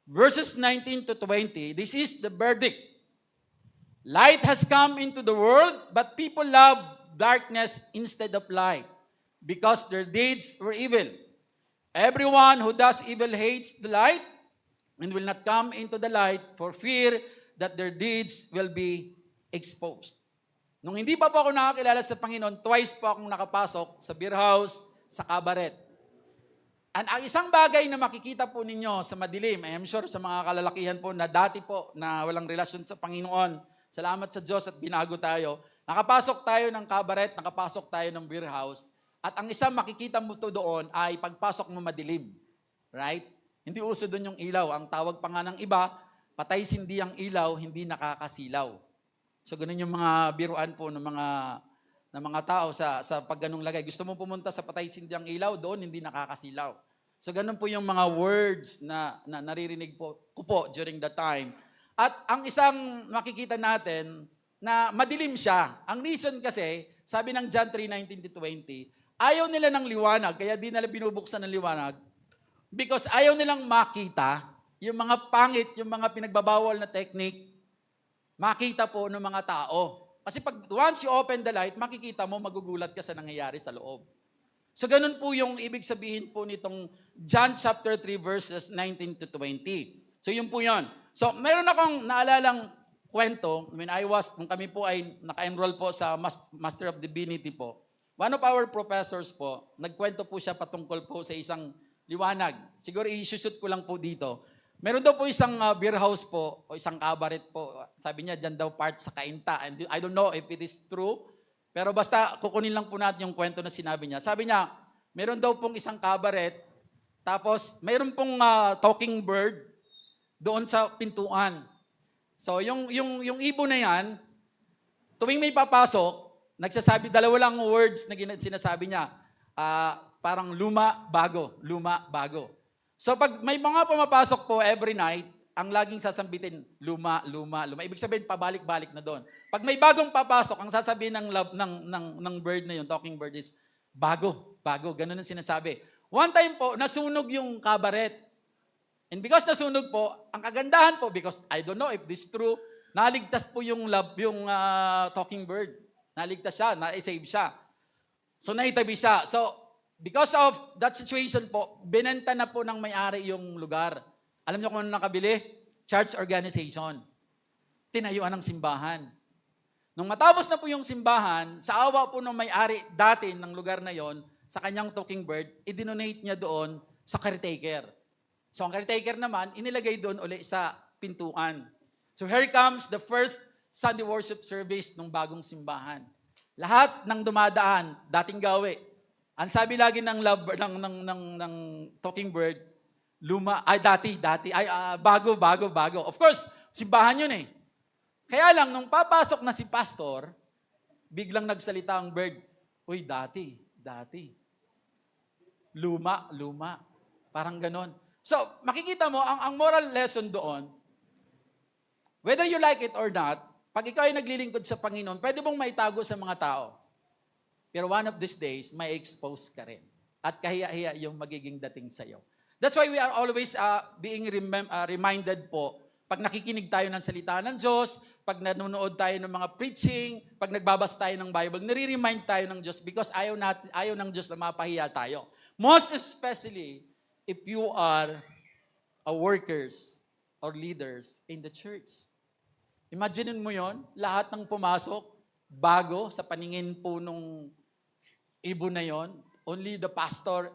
verses 19 to 20, this is the verdict. Light has come into the world, but people love darkness instead of light, because their deeds were evil. Everyone who does evil hates the light, and will not come into the light for fear that their deeds will be exposed. Nung hindi pa po ako nakakilala sa Panginoon, twice po akong nakapasok sa beer house, sa cabaret. And ang isang bagay na makikita po ninyo sa madilim, I am sure sa mga kalalakihan po na dati po na walang relasyon sa Panginoon, salamat sa Diyos at binago tayo. Nakapasok tayo ng cabaret, nakapasok tayo ng beer house. At ang isang makikita mo to doon ay pagpasok mo madilim. Right? Hindi uso doon yung ilaw. Ang tawag pa nga ng iba, patay sindi ang ilaw, hindi nakakasilaw. So ganun yung mga biruan po ng mga tao sa pag ganung lagay. Gusto mo pumunta sa patay sindi ang ilaw, doon hindi nakakasilaw. So ganun po yung mga words na naririnig ko po during that time. At ang isang makikita natin na madilim siya. Ang reason kasi, sabi ng John 3:19-20, ayaw nila ng liwanag, kaya di nila binubuksan ng liwanag because ayaw nilang makita yung mga pangit, yung mga pinagbabawal na technique, makita po ng mga tao. Kasi pag once you open the light, makikita mo, magugulat ka sa nangyayari sa loob. So ganun po yung ibig sabihin po nitong John chapter 3 verses 19 to 20. So yun po yun. So meron akong naalalang kwento when nung kami po ay naka-enroll po sa Master of Divinity po. One of our professors po, nagkwento po siya patungkol po sa isang liwanag. Siguro i-shoot ko lang po dito. Meron daw po isang beer house po, o isang cabaret po. Sabi niya, dyan daw part sa Kainta. And I don't know if it is true, pero basta kukunin lang po natin yung kwento na sinabi niya. Sabi niya, meron daw pong isang cabaret, tapos meron pong talking bird doon sa pintuan. So yung ibon na yan, tuwing may papasok, nagsasabi, dalawa lang words na sinasabi niya, parang luma, bago, luma, bago. So pag may mga pumapasok po every night, ang laging sasambitin, luma, luma, luma. Ibig sabihin, pabalik-balik na doon. Pag may bagong papasok, ang sasabihin ng bird na yun, talking bird is, bago, bago. Ganun ang sinasabi. One time po, nasunog yung cabaret. And because nasunog po, ang kagandahan po, because I don't know if this is true, naligtas po yung talking bird. Naligtas siya, na-save siya. So naitabi siya. So, because of that situation po, binenta na po ng may-ari yung lugar. Alam niyo kung ano nakabili? Church organization. Tinayuan ng simbahan. Nung matapos na po yung simbahan, sa awa po ng may-ari dati ng lugar na yon, sa kanyang talking bird, i-donate niya doon sa caretaker. So ang caretaker naman, inilagay doon uli sa pintuan. So here comes the first Sunday worship service ng bagong simbahan. Lahat ng dumadaan, dating gawi. Ang sabi lagi ng talking bird, bago. Of course, simbahan yun eh. Kaya lang, nung papasok na si pastor, biglang nagsalita ang bird, uy, dati. Luma. Parang ganon. So, makikita mo, ang moral lesson doon, whether you like it or not, pag ikaw ay naglilingkod sa Panginoon, pwede mong maitago sa mga tao. Pero one of these days, may expose ka rin. At kahiya-hiya yung magiging dating sa'yo. That's why we are always being reminded po, pag nakikinig tayo ng salita ng Diyos, pag nanonood tayo ng mga preaching, pag nagbabasa tayo ng Bible, nire-remind tayo ng Diyos because ayaw ng Diyos na mapahiya tayo. Most especially, if you are workers or leaders in the church. Imagine mo yon, lahat ng pumasok, bago sa paningin po nung ibon na yon, only the pastor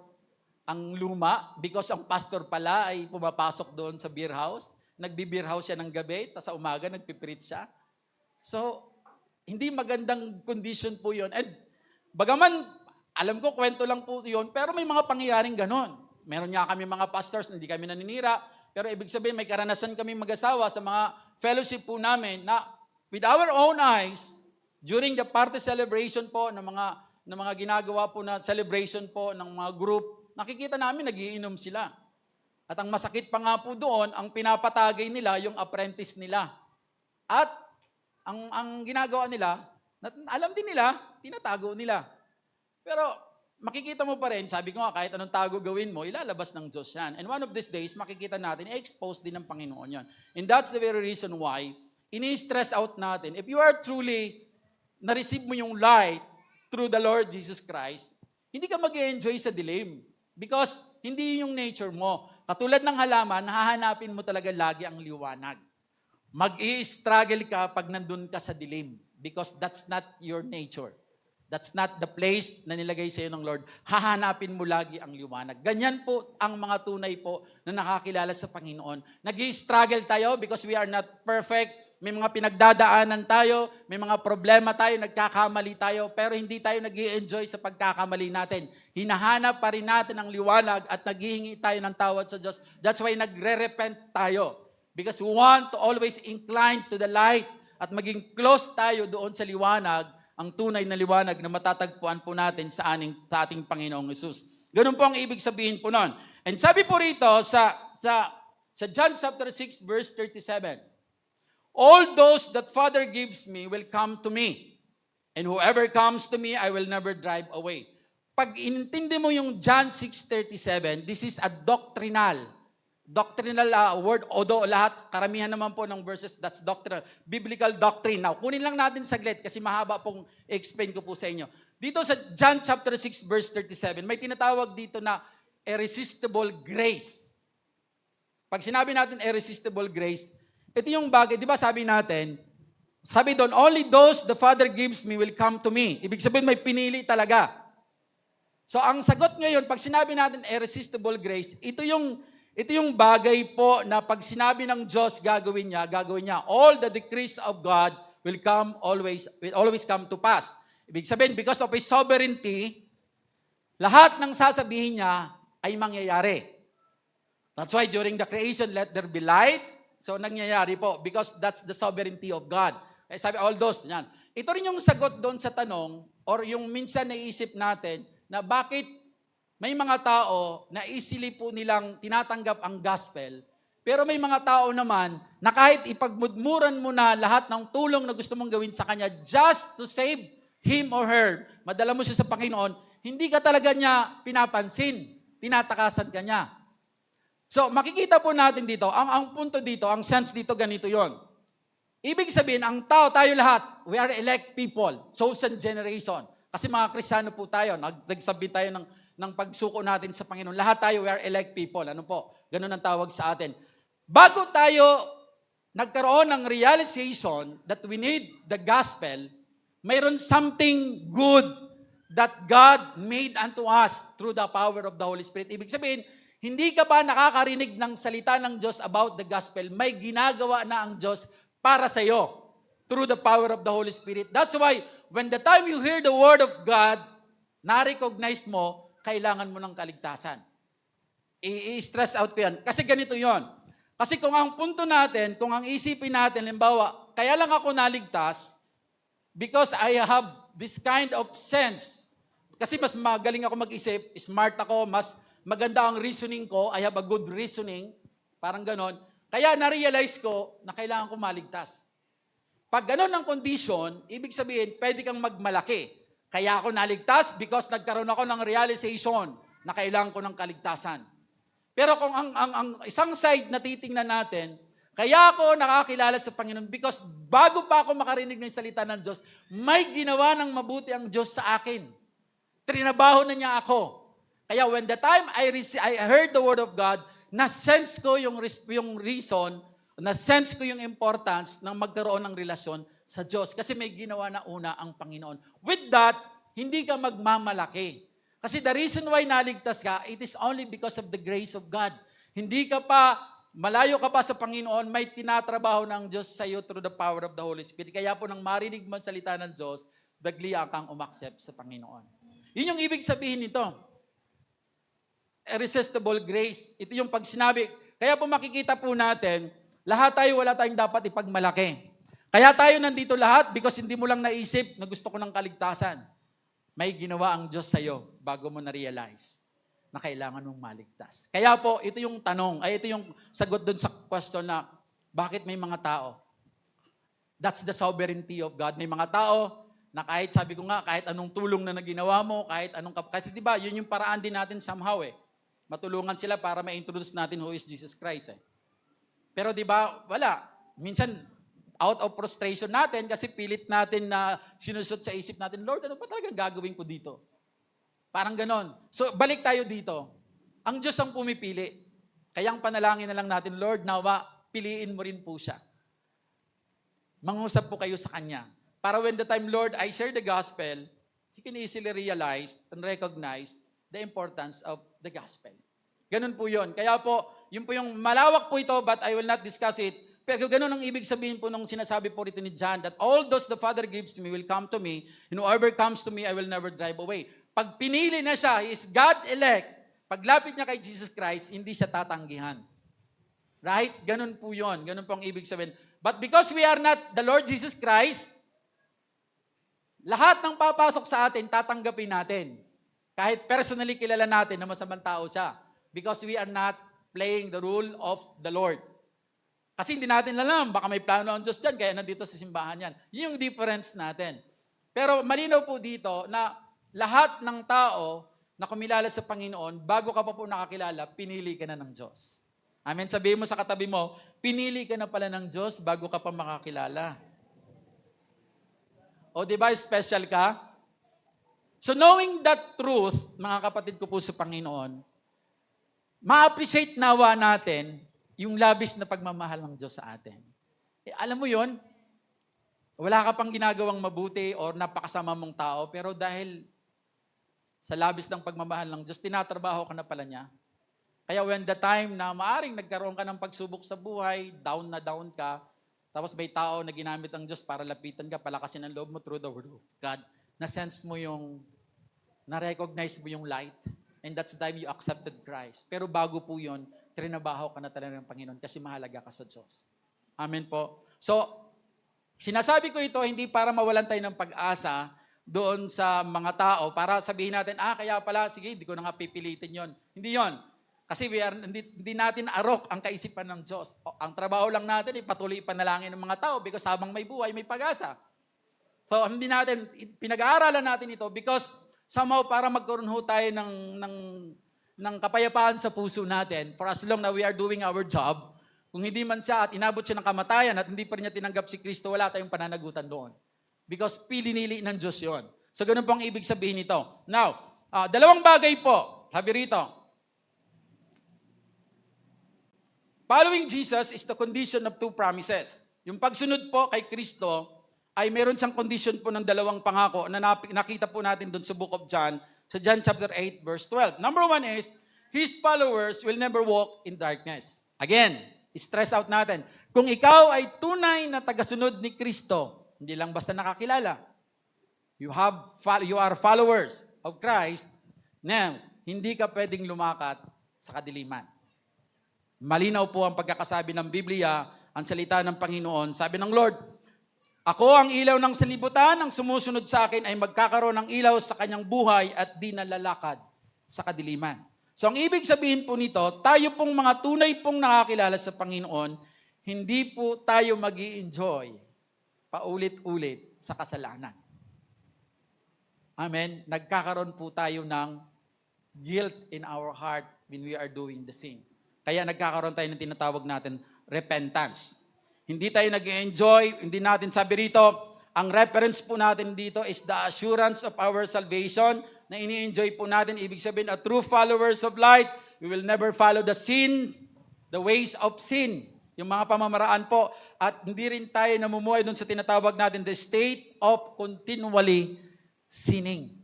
ang luma because ang pastor pala ay pumapasok doon sa beer house. Nagbi-beer house siya ng gabi, tapos sa umaga nagpipreach siya. So, hindi magandang condition po yon. And bagaman, alam ko kwento lang po yon, pero may mga pangyayaring ganon. Meron nga kami mga pastors, hindi kami naninira, pero ibig sabihin may karanasan kami mag-asawa sa mga fellowship po namin na with our own eyes, during the party celebration po ng mga ginagawa po na celebration po ng mga group, nakikita namin nagiinom sila. At ang masakit pa nga po doon, ang pinapatagay nila yung apprentice nila. At ang ginagawa nila, alam din nila, tinatago nila. Pero makikita mo pa rin, sabi ko nga, kahit anong tago gawin mo, ilalabas ng Diyos yan. And one of these days, makikita natin, i-expose din ng Panginoon yan. And that's the very reason why, ini-stress out natin, if you are truly na-receive mo yung light through the Lord Jesus Christ, hindi ka mag-enjoy sa dilim. Because hindi yung nature mo. Katulad ng halaman, hahanapin mo talaga lagi ang liwanag. Mag-i-struggle ka pag nandun ka sa dilim. Because that's not your nature. That's not the place na nilagay sa iyo ng Lord. Hahanapin mo lagi ang liwanag. Ganyan po ang mga tunay po na nakakilala sa Panginoon. Nag-i-struggle tayo because we are not perfect. May mga pinagdadaanan tayo, may mga problema tayo, nagkakamali tayo, pero hindi tayo nag-i-enjoy sa pagkakamali natin. Hinahanap pa rin natin ang liwanag at naghihingi tayo ng tawad sa Diyos. That's why nagre-repent tayo. Because we want to always incline to the light at maging close tayo doon sa liwanag, ang tunay na liwanag na matatagpuan po natin sa ating Panginoong Hesus. Ganun po ang ibig sabihin po nun. And sabi po rito sa John chapter 6 verse 37, all those that Father gives me will come to me. And whoever comes to me, I will never drive away. Pag inintindi mo yung John 6:37, this is a doctrinal doctrinal word, although karamihan naman po ng verses, that's doctrinal, biblical doctrine. Now, kunin lang natin saglit kasi mahaba pong explain ko po sa inyo. Dito sa John chapter 6 verse 37, may tinatawag dito na irresistible grace. Pag sinabi natin irresistible grace, ito yung bagay, di ba sabi natin, sabi doon, only those the Father gives me will come to me. Ibig sabihin may pinili talaga. So ang sagot ngayon, pag sinabi natin irresistible grace, ito yung bagay po na pag sinabi ng Diyos gagawin niya. All the decrees of God will always come to pass. Ibig sabihin, because of His sovereignty, lahat ng sasabihin niya ay mangyayari. That's why during the creation, let there be light. So nangyayari po, because that's the sovereignty of God. Kaya sabi, all those, yan. Ito rin yung sagot doon sa tanong, or yung minsan naisip natin, na bakit may mga tao na easily po nilang tinatanggap ang gospel, pero may mga tao naman na kahit ipagmudmuran mo na lahat ng tulong na gusto mong gawin sa kanya just to save him or her, madala mo siya sa Panginoon, hindi ka talaga niya pinapansin, tinatakasan ka niya. So makikita po natin dito, ang punto dito, ang sense dito, ganito yon. Ibig sabihin, ang tao, tayo lahat, we are elect people, chosen generation. Kasi mga Kristiyano po tayo, nagsabi tayo ng pagsuko natin sa Panginoon. Lahat tayo, we are elect people. Ano po? Ganun ang tawag sa atin. Bago tayo nagkaroon ng realization that we need the gospel, mayroon something good that God made unto us through the power of the Holy Spirit. Ibig sabihin, hindi ka pa nakakarinig ng salita ng Diyos about the gospel, may ginagawa na ang Diyos para sa iyo through the power of the Holy Spirit. That's why, when the time you hear the Word of God, na-recognize mo, kailangan mo ng kaligtasan. I-stress out ko yan. Kasi ganito yon. Kasi kung ang punto natin, kung ang isipin natin, limbawa, kaya lang ako naligtas because I have this kind of sense. Kasi mas magaling ako mag-isip, smart ako, mas maganda ang reasoning ko, I have a good reasoning, parang ganon. Kaya na-realize ko na kailangan ko maligtas. Pag ganon ang condition, ibig sabihin, pwede kang magmalaki. Kaya ako naligtas because nagkaroon ako ng realization na kailangan ko ng kaligtasan. Pero kung ang isang side na titingnan natin, kaya ako nakakilala sa Panginoon because bago pa ako makarinig ng salita ng Diyos, may ginawa ng mabuti ang Diyos sa akin. Trinabaho na niya ako. Kaya when the time I heard the Word of God, na-sense ko yung reason, na-sense ko yung importance ng magkaroon ng relasyon sa Diyos. Kasi may ginawa na una ang Panginoon. With that, hindi ka magmamalaki. Kasi the reason why naligtas ka, it is only because of the grace of God. Hindi ka pa, malayo ka pa sa Panginoon, may tinatrabaho ng Diyos sa iyo through the power of the Holy Spirit. Kaya po nang marinig mo ang salita ng Diyos, daglia kang umaccept sa Panginoon. Yun yung ibig sabihin nito. Irresistible grace. Ito yung pag sinabi. Kaya po makikita po natin, lahat tayo wala tayong dapat ipagmalaki. Kaya tayo nandito lahat because hindi mo lang naisip na gusto ko ng kaligtasan. May ginawa ang Diyos sa iyo bago mo na-realize na kailangan mong maligtas. Kaya po, ito yung tanong, ito yung sagot doon sa question na bakit may mga tao? That's the sovereignty of God. May mga tao na kahit sabi ko nga, kahit anong tulong na naginawa mo, kahit anong kasi di ba, yun yung paraan din natin somehow matulungan sila para ma-introduce natin who is Jesus Christ Pero di ba, wala. Minsan, out of frustration natin kasi pilit natin na sinusot sa isip natin, Lord, ano ba talagang gagawin ko dito? Parang ganon. So, balik tayo dito. Ang Diyos ang pumipili. Kaya ang panalangin na lang natin, Lord, nawa, piliin mo rin po siya. Mangusap po kayo sa Kanya. Para when the time, Lord, I share the gospel, He can easily realize and recognize the importance of the gospel. Ganun po yun. Kaya po, yun po yung malawak po ito, but I will not discuss it. Pero ganun ang ibig sabihin po nung sinasabi po rito ni John, that all those the Father gives to me will come to me, and whoever comes to me, I will never drive away. Pag pinili na siya, he is God-elect, paglapit niya kay Jesus Christ, hindi siya tatanggihan. Right? Ganun po yun. Ganun po ang ibig sabihin. But because we are not the Lord Jesus Christ, lahat ng papasok sa atin, tatanggapin natin. Kahit personally kilala natin na masamang tao siya. Because we are not playing the rule of the Lord. Kasi hindi natin alam, baka may plano ang Diyos dyan, kaya nandito sa simbahan yan. Yun yung difference natin. Pero malinaw po dito na lahat ng tao na kumilala sa Panginoon, bago ka pa po nakakilala, pinili ka na ng Diyos. Amen. Sabihin mo sa katabi mo, pinili ka na pala ng Diyos bago ka pa makakilala. O di ba, special ka? So knowing that truth, mga kapatid ko po sa Panginoon, ma-appreciate nawa natin yung labis na pagmamahal ng Diyos sa atin. Alam mo yon, wala ka pang ginagawang mabuti or napakasama mong tao, pero dahil sa labis ng pagmamahal ng Diyos, tinatrabaho ka na pala niya. Kaya when the time na maaring nagkaroon ka ng pagsubok sa buhay, down na down ka, tapos may tao na ginamit ang Diyos para lapitan ka, palakasin ang loob mo through the Word of God, na-sense mo yung, na-recognize mo yung light, and that's the time you accepted Christ. Pero bago po yun, trinabaho ka na talaga ng Panginoon kasi mahalaga ka sa Diyos. Amen po. So, sinasabi ko ito hindi para mawalan tayo ng pag-asa doon sa mga tao, para sabihin natin, kaya pala, sige, hindi ko na nga pipilitin yon. Hindi yon. Kasi hindi natin arok ang kaisipan ng Diyos. Ang trabaho lang natin ay patuloy ipanalangin ng mga tao because habang may buhay, may pag-asa. So, hindi natin, pinag-aaralan natin ito because somehow para magkaroon ho tayo ng kapayapaan sa puso natin for as long na we are doing our job. Kung hindi man siya at inabot siya ng kamatayan at hindi pa rin niya tinanggap si Kristo, wala tayong pananagutan doon. Because pilinili ng Diyos yon. So, ganun po ang ibig sabihin nito. Now, dalawang bagay po, sabi rito. Following Jesus is the condition of two promises. Yung pagsunod po kay Kristo ay meron siyang condition po ng dalawang pangako na nakita po natin doon sa book of John, sa John chapter 8, verse 12. Number 1 is, His followers will never walk in darkness. Again, stress out natin. Kung ikaw ay tunay na tagasunod ni Kristo, hindi lang basta nakakilala, you are followers of Christ, now, hindi ka pwedeng lumakat sa kadiliman. Malinaw po ang pagkakasabi ng Biblia, ang salita ng Panginoon. Sabi ng Lord, ako ang ilaw ng sanlibutan, ang sumusunod sa akin ay magkakaroon ng ilaw sa kanyang buhay at di nalalakad sa kadiliman. So ang ibig sabihin po nito, tayo pong mga tunay pong nakakilala sa Panginoon, hindi po tayo mag-i-enjoy paulit-ulit sa kasalanan. Amen? Nagkakaroon po tayo ng guilt in our heart when we are doing the sin. Kaya nagkakaroon tayo ng tinatawag natin repentance. Hindi tayo nag-enjoy, hindi natin sabi rito, ang reference po natin dito is the assurance of our salvation na ini-enjoy po natin. Ibig sabihin, a true followers of light, we will never follow the sin, the ways of sin. Yung mga pamamaraan po. At hindi rin tayo namumuhay doon sa tinatawag natin, the state of continually sinning.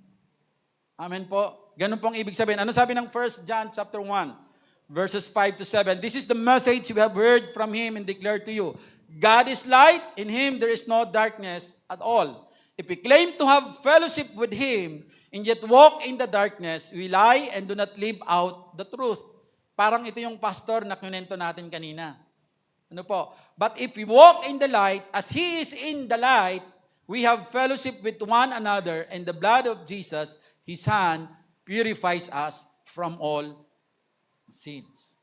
Amen po. Ganun pong ibig sabihin. Ano sabi ng 1 John chapter 1? Verses 5 to 7. This is the message we have heard from Him and declared to you. God is light, in Him there is no darkness at all. If we claim to have fellowship with Him, and yet walk in the darkness, we lie and do not live out the truth. Parang ito yung pastor na kunento natin kanina. Ano po? But if we walk in the light, as He is in the light, we have fellowship with one another, and the blood of Jesus, His Son, purifies us from all sins.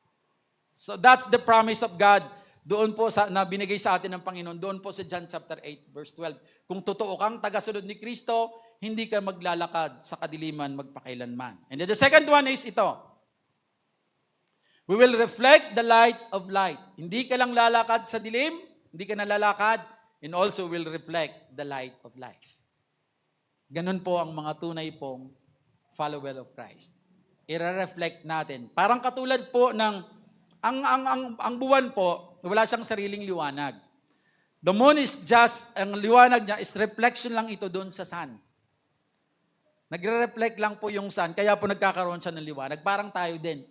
So that's the promise of God doon po na binigay sa atin ng Panginoon, doon po sa John chapter 8 verse 12. Kung totoo kang tagasunod ni Kristo, hindi ka maglalakad sa kadiliman magpakailanman. And then the second one is ito. We will reflect the light of light. Hindi ka lang lalakad sa dilim, hindi ka nalalakad, and also will reflect the light of life. Ganun po ang mga tunay pong follower of Christ. I-reflect natin. Parang katulad po ng ang buwan po, wala siyang sariling liwanag. The moon is just, ang liwanag niya is reflection lang ito doon sa sun. Nagre-reflect lang po yung sun, kaya po nagkakaroon siya ng liwanag. Parang tayo din.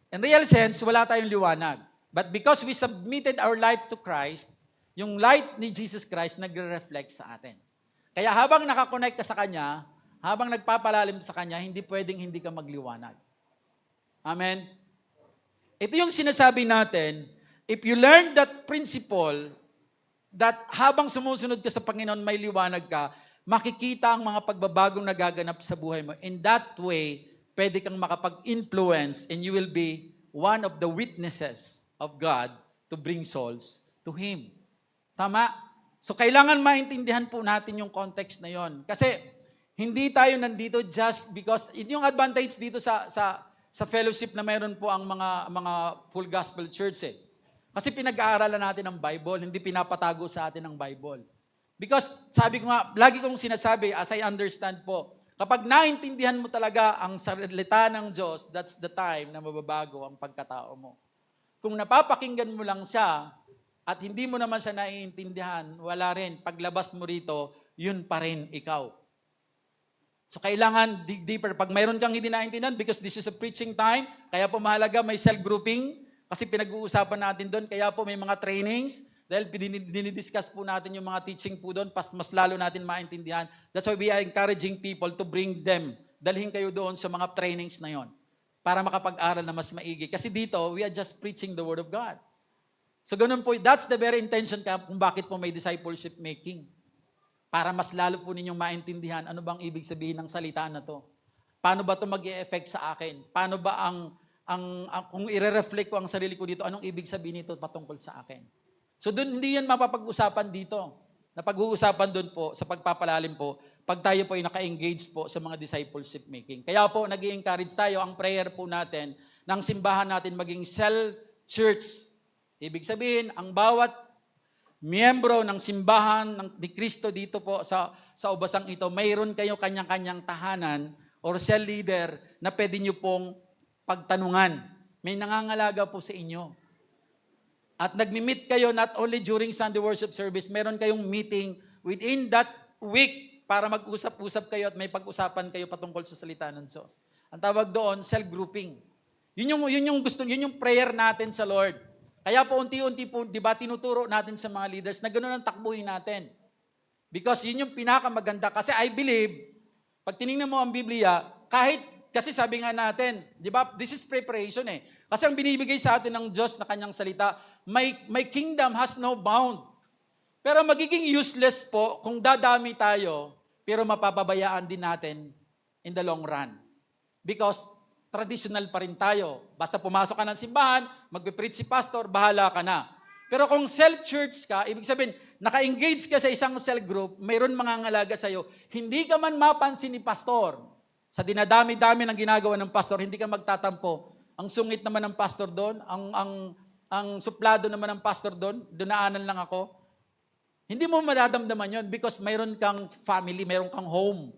In real sense, wala tayong liwanag. But because we submitted our life to Christ, yung light ni Jesus Christ nagre-reflect sa atin. Kaya habang nakakonect ka sa Kanya, habang nagpapalalim sa Kanya, hindi pwedeng hindi ka magliwanag. Amen? Ito yung sinasabi natin, if you learn that principle, that habang sumusunod ka sa Panginoon, may liwanag ka, makikita ang mga pagbabagong nagaganap sa buhay mo. In that way, pwede kang makapag-influence and you will be one of the witnesses of God to bring souls to Him. Tama? So, kailangan maintindihan po natin yung context na yon. Kasi, hindi tayo nandito just because, yung advantage dito sa sa fellowship na mayroon po ang mga full gospel church eh. Kasi pinag-aaralan natin ang Bible, hindi pinapatago sa atin ang Bible. Because sabi ko nga, lagi kong sinasabi, as I understand po, kapag naintindihan mo talaga ang salita ng Diyos, that's the time na mababago ang pagkatao mo. Kung napapakinggan mo lang siya, at hindi mo naman siya naiintindihan, wala rin. Paglabas mo rito, yun pa rin ikaw. So kailangan dig deeper. Pag mayroon kang hindi naintindihan, because this is a preaching time, kaya po mahalaga may cell grouping, kasi pinag-uusapan natin doon, kaya po may mga trainings, dahil dinidiscuss po natin yung mga teaching po doon, mas lalo natin maintindihan. That's why we are encouraging people to bring them. Dalhin kayo doon sa mga trainings na yon para makapag-aral na mas maigi. Kasi dito, we are just preaching the Word of God. So ganun po, that's the very intention kung bakit po may discipleship making. Para mas lalo po ninyong maintindihan ano bang ibig sabihin ng salita na to. Paano ba ito mag-e-effect sa akin? Paano ba kung i-reflect ko ang sarili ko dito, anong ibig sabihin nito patungkol sa akin? So doon, hindi yan mapapag-usapan dito. Napag-uusapan doon po, sa pagpapalalim po, pag tayo po ay naka-engage po sa mga discipleship making. Kaya po, nag-i-encourage tayo, ang prayer po natin, ng simbahan natin maging cell church. Ibig sabihin, ang bawat miyembro ng simbahan ni Kristo dito po sa ubasang ito, mayroon kayo kanyang-kanyang tahanan or cell leader na pwede nyo pong pagtanungan. May nangangalaga po sa inyo. At nagmi-meet kayo not only during Sunday worship service, meron kayong meeting within that week para mag-usap-usap kayo at may pag-usapan kayo patungkol sa salita ng Diyos. Ang tawag doon, cell grouping. Yun yung prayer natin sa Lord. Kaya po unti-unti po, di ba, tinuturo natin sa mga leaders na ganoon ang takbuhin natin. Because yun yung pinakamaganda. Kasi I believe, pag tinignan mo ang Biblia, kasi sabi nga natin, di ba, this is preparation eh. Kasi ang binibigay sa atin ng Diyos na kanyang salita, my kingdom has no bound. Pero magiging useless po kung dadami tayo, pero mapapabayaan din natin in the long run. Because traditional pa rin tayo. Basta pumasok ka ng simbahan, magpe-preach si pastor, bahala ka na. Pero kung cell church ka, ibig sabihin, naka-engage ka sa isang cell group, mayroon mangangalaga sa'yo, hindi ka man mapansin ni pastor. Sa dinadami-dami ng ginagawa ng pastor, hindi ka magtatampo. Ang sungit naman ng pastor doon, ang suplado naman ng pastor doon, dunaanan lang ako. Hindi mo madadamdaman yon because mayroon kang family, mayroon kang home.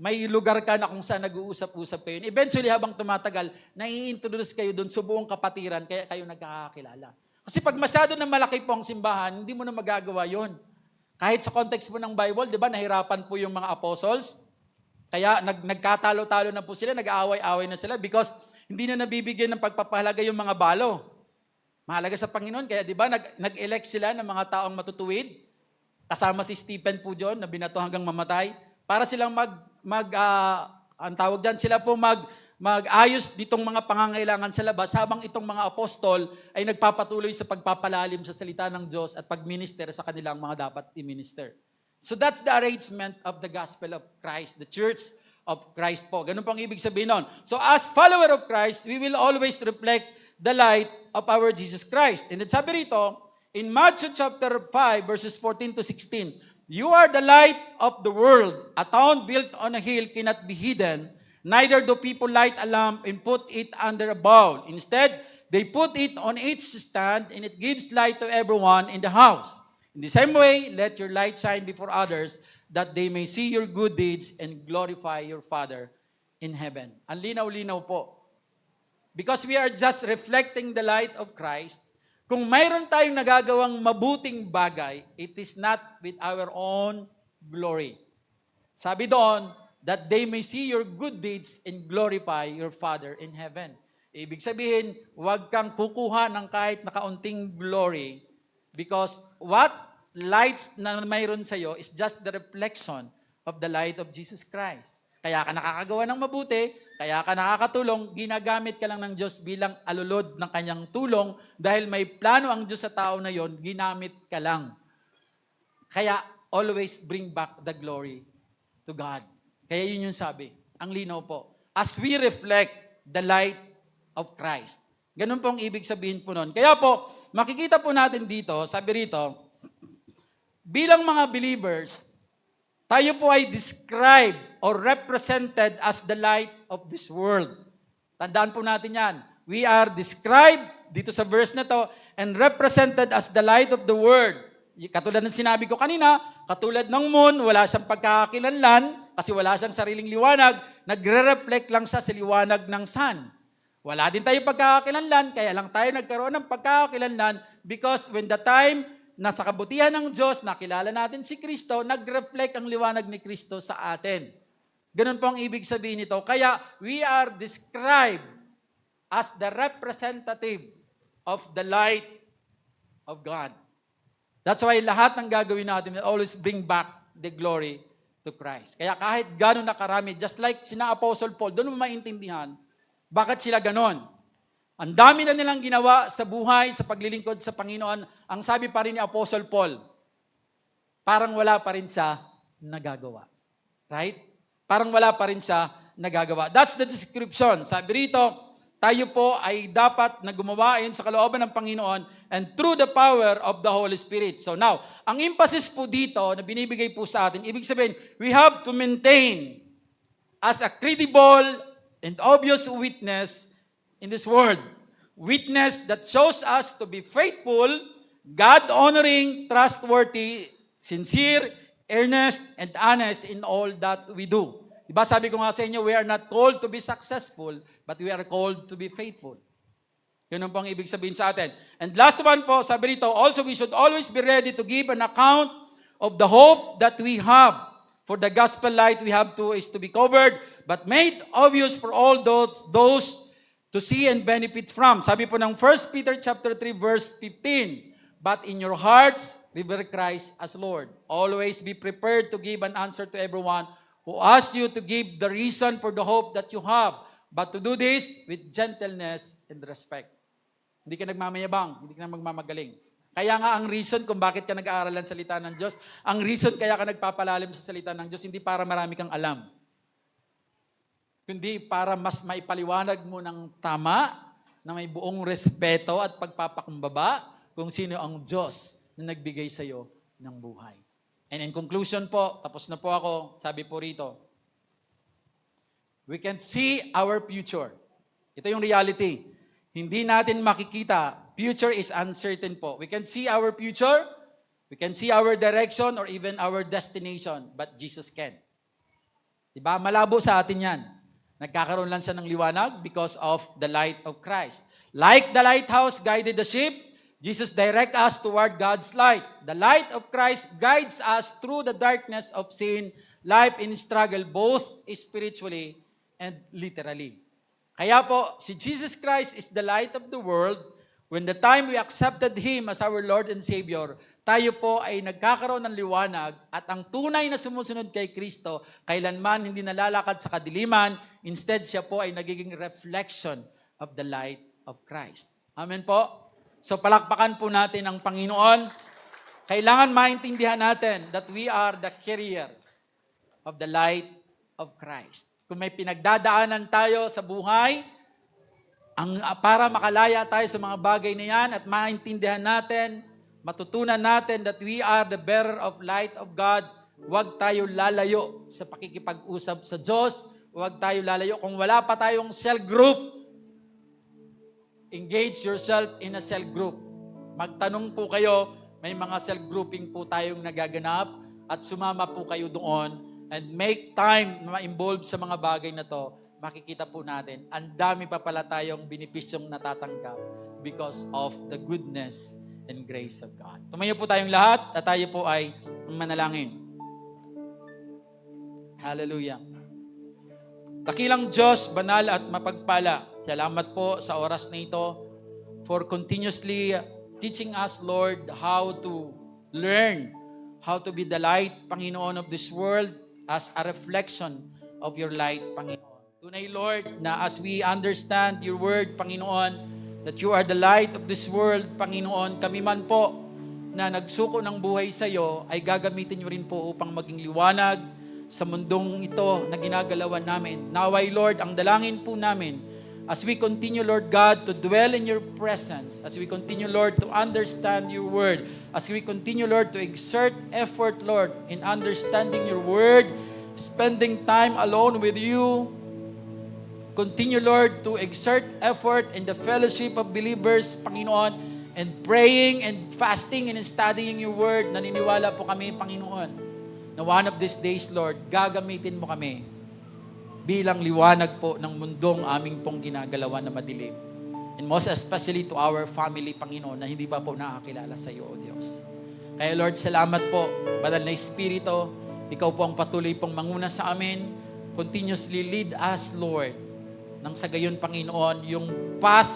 May lugar ka na kung saan nag-uusap-usap kayo. Eventually, habang tumatagal, nai-introduce kayo doon sa buong kapatiran, kaya kayo nagkakakilala. Kasi pag masyado na malaki po ang simbahan, hindi mo na magagawa yon. Kahit sa context po ng Bible, di ba, nahirapan po yung mga apostles, kaya nagkatalo-talo na po sila, nag-aaway-aaway na sila because hindi na nabibigyan ng pagpapahalaga yung mga balo. Mahalaga sa Panginoon, kaya di ba nag-elect sila ng mga taong matutuwid, kasama si Stephen po dyan, na binato hanggang mamatay, para silang ang tawag dyan, sila po mag-ayos ditong mga pangangailangan sa labas habang itong mga apostol ay nagpapatuloy sa pagpapalalim sa salita ng Diyos at pag-minister sa kanilang mga dapat i-minister. So that's the arrangement of the gospel of Christ, the church of Christ po. Ganun po ang ibig sabihin nun. So as follower of Christ, we will always reflect the light of our Jesus Christ. And then sabi rito, in Matthew chapter 5, verses 14 to 16, you are the light of the world. A town built on a hill cannot be hidden. Neither do people light a lamp and put it under a bowl. Instead, they put it on its stand, and it gives light to everyone in the house. In the same way, let your light shine before others, that they may see your good deeds and glorify your Father in heaven. Ang linaw-linaw po. Because we are just reflecting the light of Christ, kung mayroon tayong nagagawang mabuting bagay, it is not with our own glory. Sabi doon, that they may see your good deeds and glorify your Father in heaven. Ibig sabihin, huwag kang kukuha ng kahit nakaunting glory because what lights na mayroon sa'yo is just the reflection of the light of Jesus Christ. Kaya ka nakakagawa ng mabuti, kaya ka nakakatulong, ginagamit ka lang ng Diyos bilang alulod ng kanyang tulong dahil may plano ang Diyos sa tao na yon, ginamit ka lang. Kaya always bring back the glory to God. Kaya yun yung sabi. Ang linaw po. As we reflect the light of Christ. Ganun po ang ibig sabihin po nun. Kaya po, makikita po natin dito, sabi rito, bilang mga believers, tayo po ay described or represented as the light of this world. Tandaan po natin yan. We are described dito sa verse na to and represented as the light of the world. Katulad ng sinabi ko kanina, katulad ng moon, wala siyang pagkakakilanlan kasi wala siyang sariling liwanag, nagre-reflect lang siya sa liwanag ng sun. Wala din tayong pagkakakilanlan, kaya lang tayo nagkaroon ng pagkakakilanlan because when the time na sa kabutihan ng Diyos, nakilala natin si Kristo, nag-reflect ang liwanag ni Kristo sa atin. Ganun po ang ibig sabihin nito. Kaya we are described as the representative of the light of God. That's why lahat ng gagawin natin will always bring back the glory to Christ. Kaya kahit gano'n na karami, just like sina Apostle Paul, doon mo maintindihan, bakit sila gano'n? Ang dami na nilang ginawa sa buhay, sa paglilingkod sa Panginoon. Ang sabi pa rin ni Apostle Paul, parang wala pa rin siya nagagawa. Right? Parang wala pa rin siya nagagawa. That's the description. Sabi rito, tayo po ay dapat na gumawa ayon sa kalooban ng Panginoon and through the power of the Holy Spirit. So now, ang emphasis po dito na binibigay po sa atin, ibig sabihin, we have to maintain as a credible and obvious witness in this world. Witness that shows us to be faithful, God-honoring, trustworthy, sincere, earnest, and honest in all that we do. Diba sabi ko nga sa inyo, we are not called to be successful, but we are called to be faithful. Yun ang pang ibig sabihin sa atin. And last one po, sabi rito, also we should always be ready to give an account of the hope that we have. For the gospel light we have to is to be covered, but made obvious for all those to see and benefit from. Sabi po ng 1 Peter chapter 3 verse 15, but in your hearts revere Christ as Lord. Always be prepared to give an answer to everyone who asks you to give the reason for the hope that you have, but to do this with gentleness and respect. Hindi ka nagmamayabang, hindi ka na magmamagaling. Kaya nga ang reason kung bakit ka nag-aaral ng salita ng Diyos, ang reason kaya ka nagpapalalim sa salita ng Diyos, hindi para marami kang alam. Kundi para mas maipaliwanag mo ng tama, na may buong respeto at pagpapakumbaba kung sino ang Diyos na nagbigay sa iyo ng buhay. And in conclusion po, tapos na po ako, sabi po rito, we can see our future. Ito yung reality. Hindi natin makikita. Future is uncertain po. We can see our future, we can see our direction, or even our destination, but Jesus can. Diba? Malabo sa atin yan. Nagkakaroon lang siya ng liwanag because of the light of Christ. Like the lighthouse guided the ship, Jesus directs us toward God's light. The light of Christ guides us through the darkness of sin, life in struggle, both spiritually and literally. Kaya po, si Jesus Christ is the light of the world. When the time we accepted Him as our Lord and Savior, tayo po ay nagkakaroon ng liwanag at ang tunay na sumusunod kay Kristo, kailanman hindi nalalakad sa kadiliman, instead siya po ay nagiging reflection of the light of Christ. Amen po? So palakpakan po natin ang Panginoon. Kailangan maintindihan natin that we are the carrier of the light of Christ. Kung may pinagdadaanan tayo sa buhay, para makalaya tayo sa mga bagay na yan at maintindihan natin, matutunan natin that we are the bearer of light of God, huwag tayo lalayo sa pakikipag-usap sa Diyos, huwag tayo lalayo. Kung wala pa tayong cell group, engage yourself in a cell group. Magtanong po kayo, may mga cell grouping po tayong nagaganap at sumama po kayo doon and make time na ma-involve sa mga bagay na to. Makikita po natin, ang dami pa pala tayong benepisyong natatanggap because of the goodness and grace of God. Tumayo po tayong lahat at tayo po ay manalangin. Hallelujah. Dakilang Diyos, banal at mapagpala, salamat po sa oras na ito for continuously teaching us, Lord, how to learn, how to be the light, Panginoon, of this world as a reflection of your light, Panginoon. Tunay, Lord, na as we understand your word, Panginoon, that you are the light of this world, Panginoon, kami man po na nagsuko ng buhay sa iyo, ay gagamitin niyo rin po upang maging liwanag sa mundong ito na ginagalawan namin. Naway, Lord, ang dalangin po namin, as we continue, Lord God, to dwell in your presence, as we continue, Lord, to understand your word, as we continue, Lord, to exert effort, Lord, in understanding your word, spending time alone with you, Continue, Lord, to exert effort in the fellowship of believers, Panginoon, and praying and fasting and studying your word. Naniniwala po kami, Panginoon, na one of these days, Lord, gagamitin mo kami bilang liwanag po ng mundong aming pong ginagalawan na madilim. And most especially to our family, Panginoon, na hindi pa po nakakilala sa iyo, O Diyos. Kaya Lord, salamat po, Banal na Espiritu, ikaw po ang patuloy pong manguna sa amin. Continuously lead us, Lord, nang sa gayon, Panginoon, yung path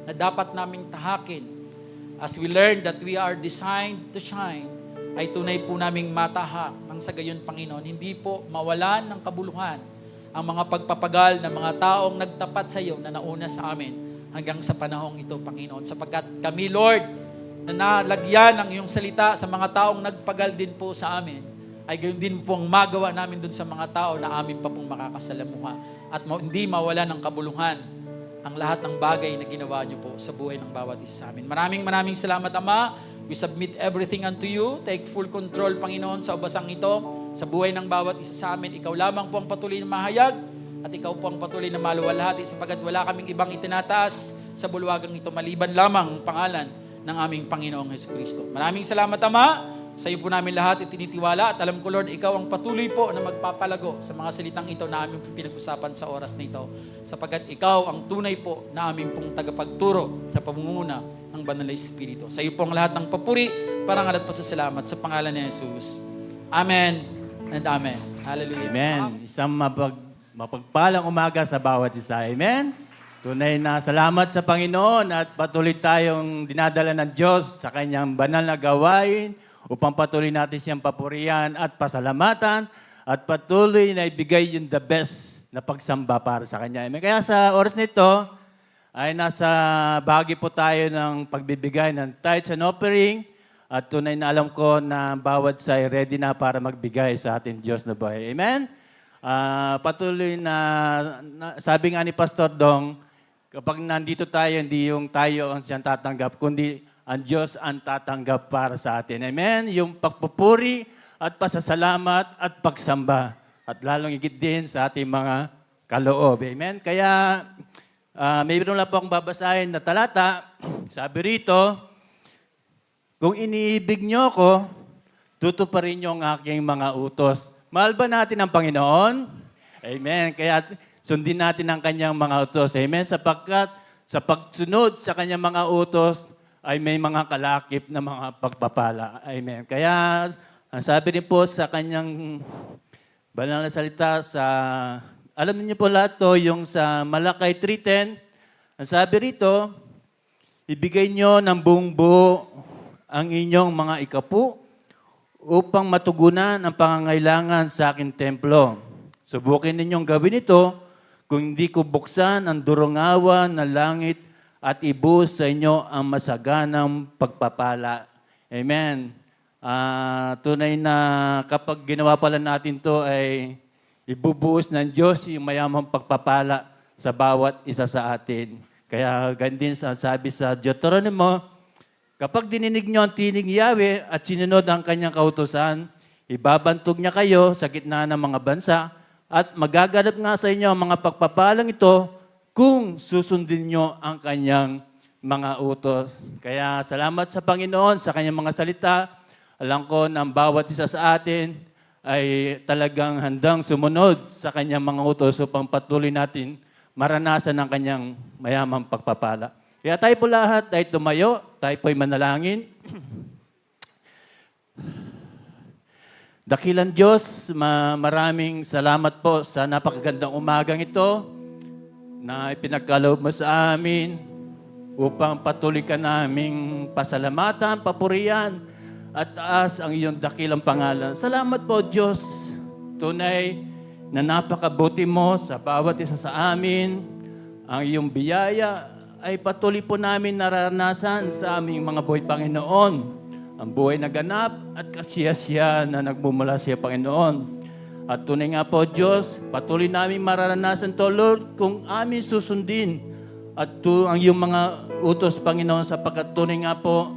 na dapat naming tahakin. As we learn that we are designed to shine, ay tunay po naming matahak nang sa gayon, Panginoon, hindi po mawalan ng kabuluhan ang mga pagpapagal ng mga taong nagtapat sa iyo na nauna sa amin hanggang sa panahong ito, Panginoon. Sapagkat kami, Lord, na nalagyan ng iyong salita sa mga taong nagpagal din po sa amin, ay gayon din pong magawa namin dun sa mga tao na amin pa pong makakasalamuha at hindi mawala ng kabuluhan ang lahat ng bagay na ginawa niyo po sa buhay ng bawat isa sa amin. Maraming salamat, Ama. We submit everything unto you. Take full control, Panginoon, sa ubasang ito, sa buhay ng bawat isa sa amin. Ikaw lamang po ang patuloy na mahayag at ikaw po ang patuloy na maluwalhati sapagkat wala kaming ibang itinataas sa bulwagang ito maliban lamang ang pangalan ng aming Panginoong Jesucristo. Maraming salamat, Ama. Sa iyo po namin lahat itinitiwala at alam ko, Lord, ikaw ang patuloy po na magpapalago sa mga salitang ito na aming pinag-usapan sa oras na ito. Sapagkat ikaw ang tunay po na aming pong tagapagturo sa pamumuna ng Banal na Espiritu. Sa iyo po ang lahat ng papuri, parangal at pasasalamat sa pangalan ni Jesus. Amen and Amen. Hallelujah. Amen. Isang mapagpalang umaga sa bawat isa. Amen. Tunay na salamat sa Panginoon at patuloy tayong dinadala ng Diyos sa kanyang banal na gawain upang patuloy natin siyang papurihan at pasalamatan at patuloy na ibigay yung the best na pagsamba para sa Kanya. Amen. Kaya sa oras nito ay nasa bahagi po tayo ng pagbibigay ng tithes and offering at tunay na alam ko na bawat sa ready na para magbigay sa ating Diyos na buhay. Amen. Patuloy na sabi nga ni Pastor Dong, kapag nandito tayo, hindi yung tayo ang siyang tatanggap, kundi ang Diyos ang tatanggap para sa atin. Amen? Yung pagpupuri at pasasalamat at pagsamba. At lalong higit din sa ating mga kaloob. Amen? Kaya, mayroon lang po akong babasahin na talata. Sabi rito, kung iniibig niyo ako, tutuparin niyo ang aking mga utos. Mahal ba natin ang Panginoon? Amen? Kaya sundin natin ang kanyang mga utos. Amen? Sapagkat sa pagsunod sa kanyang mga utos, ay may mga kalakip na mga pagpapala. Amen. Kaya, ang sabi rin po sa kanyang banal na salita alam niyo po lahat to, yung sa Malakay 3:10, ang sabi rito, ibigay niyo ng buong buo ang inyong mga ikapu upang matugunan ang pangangailangan sa aking templo. Subukin ninyong gawin ito kung hindi ko buksan ang durongawan ng langit at ibuhos sa inyo ang masaganang pagpapala. Amen. Tunay na kapag ginawa pala natin to ay ibubuhos ng Diyos yung mayamang pagpapala sa bawat isa sa atin. Kaya ganyan din sabi sa Deuteronomy, kapag dininig nyo ang tinig ni Yahweh at sinunod ang kanyang kautusan, ibabantog niya kayo sa gitna ng mga bansa at magaganap nga sa inyo ang mga pagpapalang ito kung susundin nyo ang kanyang mga utos. Kaya salamat sa Panginoon sa kanyang mga salita. Alam ko na ang bawat isa sa atin ay talagang handang sumunod sa kanyang mga utos upang patuloy natin maranasan ang kanyang mayamang pagpapala. Kaya tayo po lahat ay tumayo, tayo po'y manalangin. Dakilang Diyos, maraming salamat po sa napakagandang umagang ito na ipinagkaloob mo sa amin upang patuloy ka naming pasalamatan, papurihan, at taas ang iyong dakilang pangalan. Salamat po, Diyos. Tunay na napakabuti mo sa bawat isa sa amin. Ang iyong biyaya ay patuloy po namin naranasan sa aming mga buhay, Panginoon. Ang buhay na ganap at kasiyasiya na nagmumula sa iyo, Panginoon. At tunay nga po, Diyos, patuloy namin mararanasan to, Lord, kung amin susundin at ang iyong mga utos, Panginoon, sapagkat tunay nga po,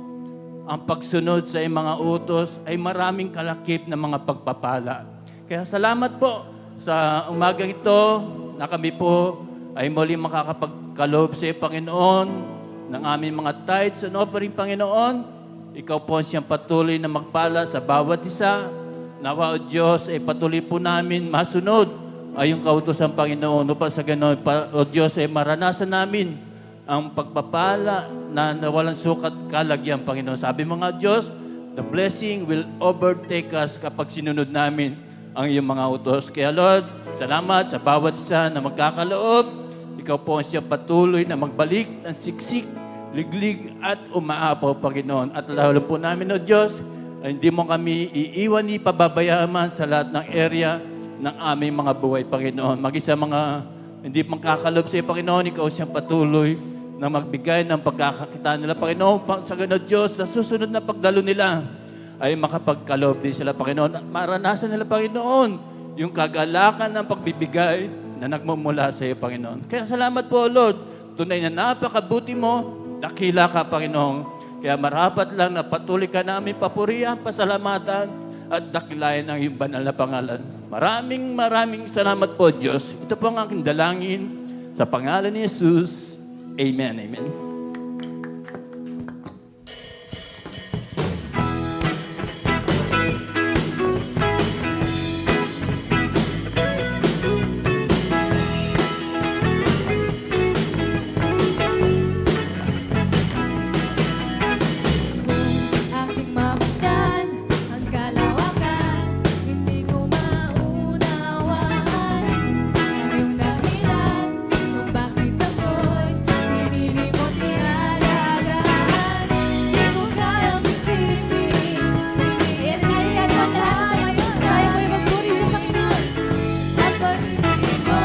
ang pagsunod sa iyong mga utos ay maraming kalakip na mga pagpapala. Kaya salamat po sa umagang ito na kami po ay muli makakapagkaloob sa iyo, Panginoon, ng aming mga tithes and offering, Panginoon. Ikaw po ang siyang patuloy na magpala sa bawat isa. Nawa, O Diyos, ay patuloy po namin masunod ay yung kautusan, Panginoon. Upang sa ganoon, O Diyos, ay maranasan namin ang pagpapala na nawalang sukat kalagyan, Panginoon. Sabi mo nga, Diyos, the blessing will overtake us kapag sinunod namin ang iyong mga utos. Kaya Lord, salamat sa bawat isa na magkakaloob. Ikaw po ang siyang patuloy na magbalik ng siksik, liglig at umaapaw, Panginoon. At lalo po namin, O Diyos, ay hindi mo kami iiwan ni pababayaman sa lahat ng area ng aming mga buhay, Panginoon. Mag-isa mga hindi magkakalob sa iyo, Panginoon, ikaw siyang patuloy na magbigay ng pagkakakita nila, Panginoon. Sa ganun, Diyos, sa susunod na pagdalo nila, ay makapagkalob din sila, Panginoon. At maranasan nila, Panginoon, yung kagalakan ng pagbibigay na nagmumula sa iyo, Panginoon. Kaya salamat po, Lord. Tunay na napakabuti mo, dakila ka, Panginoon. Kaya marapat lang na patuloy ka namin papurihan, pasalamatan, at dakilayan ang iyong banal na pangalan. Maraming salamat po, Diyos. Ito po ang aking dalangin sa pangalan ni Jesus. Amen. Amen. Aking mamasdan ang kalawakan, hindi ko maunawaan ang iyong dahilan kung bakit ako'y nililimot inalagaan. Di ko kayang isipin, hiniin ay at wala ngayon. Kaya ko'y magpuri sa Panginoon at pag-ibig mo,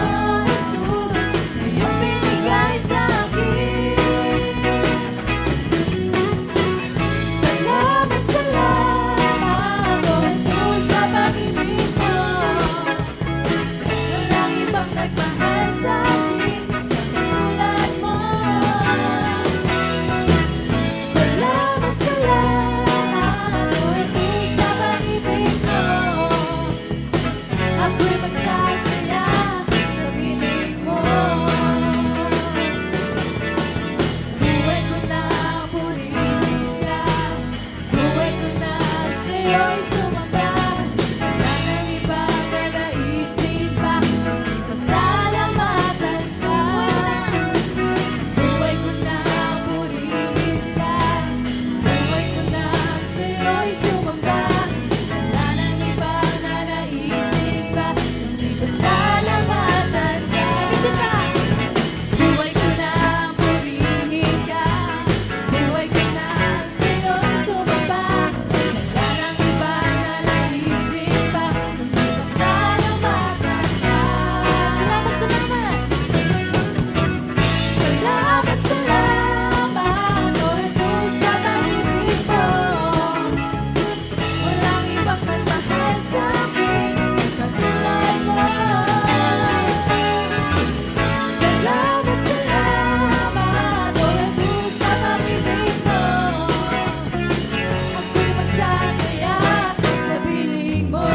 Jesus, na iyong binigay sa akin. Salamat, O Jesus, sa pag-ibig mo. Walang ibang nagmahal sa akin katulad mo. Salamat, O Jesus, sa pag-ibig mo. Ako'y magsasaya sa piling mo. Buhay ko na purihin ka. Buhay ko na sa'yo'y sumamba. Wala nang ibang nanaisip pa, pasalamatan ka. Buhay ko na purihin ka. Buhay ko na sa'yo'y sumamba. Wala nang ibang nanaisip pa, pasalamatan ka. Buhay ko na purihin ka. Buhay ko na sa'yo'y sumamba. Wala nang ibang nanaisip pa, kundi pasalamatan ka. Salamat, O Jesus, sa pag-ibig mo. Walang ibang nagmahal sa akin katulad mo. Salamat, O Jesus, sa pag-ibig mo. Ako'y magsasaya sa piling mo.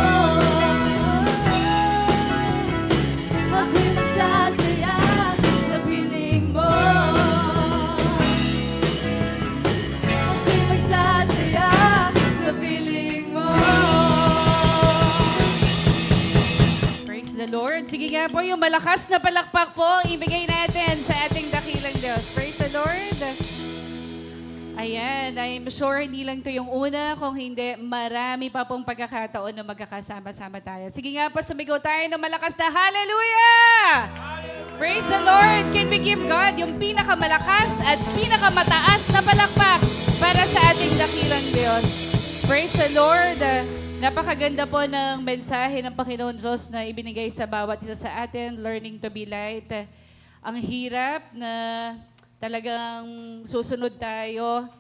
Ako'y magsasaya sa piling mo. Ako'y magsasaya sa piling mo. Praise the Lord. Sige nga po, yung malakas na palakpak po ang ibigay natin sa ating dakilang Diyos. Praise the Lord. Ayan, I'm sure hindi lang to yung una, kung hindi, marami pa pong pagkakataon na magkakasama-sama tayo. Sige nga po, sumigaw tayo ng malakas na hallelujah! Praise the Lord! Can we give God yung pinakamalakas at pinakamataas na palakpak para sa ating dakilang Diyos? Praise the Lord! Napakaganda po ng mensahe ng Panginoon Diyos na ibinigay sa bawat isa sa atin, learning to be light. Ang hirap na talagang susunod tayo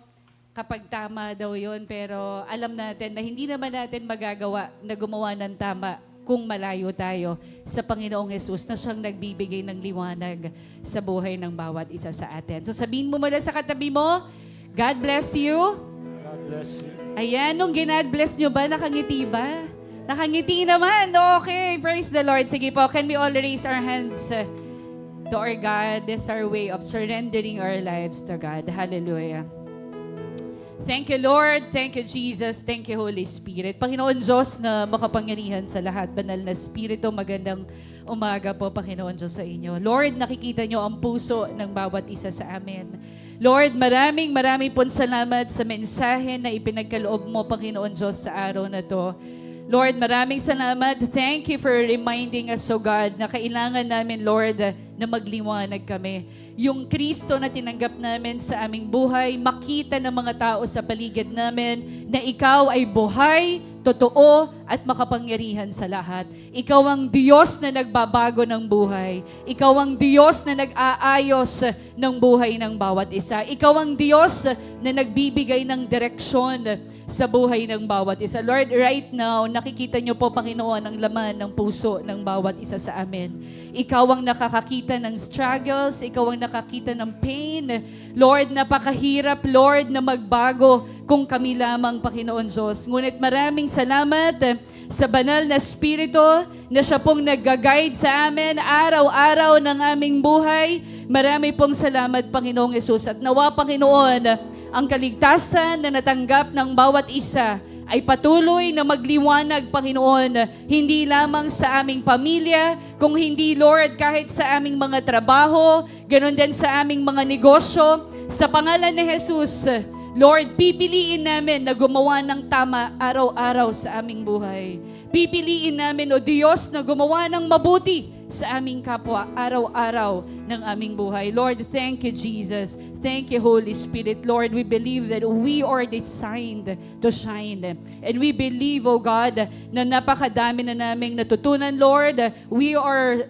kapag tama daw yun, pero alam natin na hindi naman natin magagawa na gumawa ng tama kung malayo tayo sa Panginoong Jesus na siyang nagbibigay ng liwanag sa buhay ng bawat isa sa atin. So sabihin mo muna sa katabi mo, God bless you. God bless you. Ayan, nung God bless nyo ba, nakangiti ba? Nakangiti naman. Okay, praise the Lord. Sige po, can we all raise our hands? to our God. This is our way of surrendering our lives to God. Hallelujah. Thank you, Lord. Thank you, Jesus. Thank you, Holy Spirit. Panginoon Diyos na makapangyarihan sa lahat, banal na Espiritu, magandang umaga po, Panginoon Diyos sa inyo. Lord, nakikita nyo ang puso ng bawat isa sa amin. Lord, maraming pong salamat sa mensahe na ipinagkaloob mo, Panginoon Diyos, sa araw na to. Lord, maraming salamat. Thank you for reminding us, O God, na kailangan namin, Lord, na magliwanag kami. Yung Kristo na tinanggap namin sa aming buhay, makita ng mga tao sa paligid namin na ikaw ay buhay, totoo, at makapangyarihan sa lahat. Ikaw ang Diyos na nagbabago ng buhay. Ikaw ang Diyos na nag-aayos ng buhay ng bawat isa. Ikaw ang Diyos na nagbibigay ng direksyon sa buhay ng bawat isa. Lord, right now, nakikita niyo po, Panginoon, ang laman ng puso ng bawat isa sa amin. Ikaw ang nakakakita ng struggles, ikaw ang nakakita ng pain. Lord, napakahirap, Lord, na magbago kung kami lamang, Panginoon Diyos. Ngunit maraming salamat sa banal na Espiritu na siya pong nag-guide sa amin araw-araw ng aming buhay. Marami pong salamat, Panginoong Yesus. At nawa, Panginoon, ang kaligtasan na natanggap ng bawat isa ay patuloy na magliwanag, Panginoon, hindi lamang sa aming pamilya, kung hindi, Lord, kahit sa aming mga trabaho, ganon din sa aming mga negosyo. Sa pangalan ni Jesus, Lord, pipiliin namin na gumawa ng tama araw-araw sa aming buhay. Pipiliin namin, O Diyos, na gumawa ng mabuti sa aming kapwa araw-araw ng aming buhay. Lord, thank you, Jesus. Thank you, Holy Spirit. Lord, we believe that we are designed to shine. And we believe, O God, na napakadami na naming natutunan, Lord. We are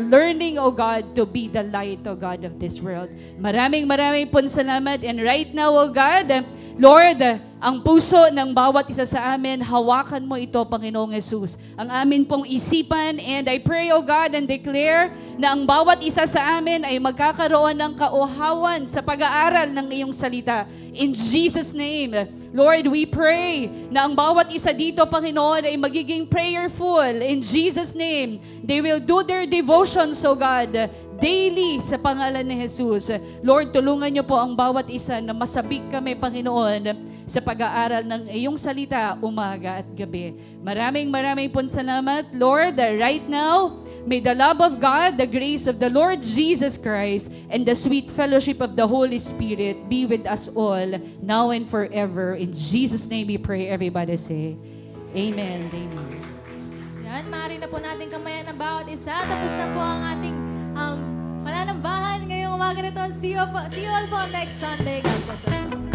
learning, O God, to be the light, O God, of this world. Maraming po salamat. And right now, O God, Lord, ang puso ng bawat isa sa amin, hawakan mo ito, Panginoong Yesus. Ang amin pong isipan, and I pray, O God, and declare na ang bawat isa sa amin ay magkakaroon ng kauhawan sa pag-aaral ng iyong salita. In Jesus' name, Lord, we pray na ang bawat isa dito, Panginoon, ay magiging prayerful. In Jesus' name, they will do their devotions, O God, daily sa pangalan ni Jesus. Lord, tulungan niyo po ang bawat isa na masabik kami, Panginoon, sa pag-aaral ng iyong salita umaga at gabi. Maraming po salamat, Lord. Right now, may the love of God, the grace of the Lord Jesus Christ, and the sweet fellowship of the Holy Spirit be with us all, now and forever. In Jesus' name we pray. Everybody say, Amen. Amen. Yan, maaari na po natin kamayan ang bawat isa. Tapos na po ang ating mananambahan ngayong umaga nito. See you all po next Sunday. God bless us all.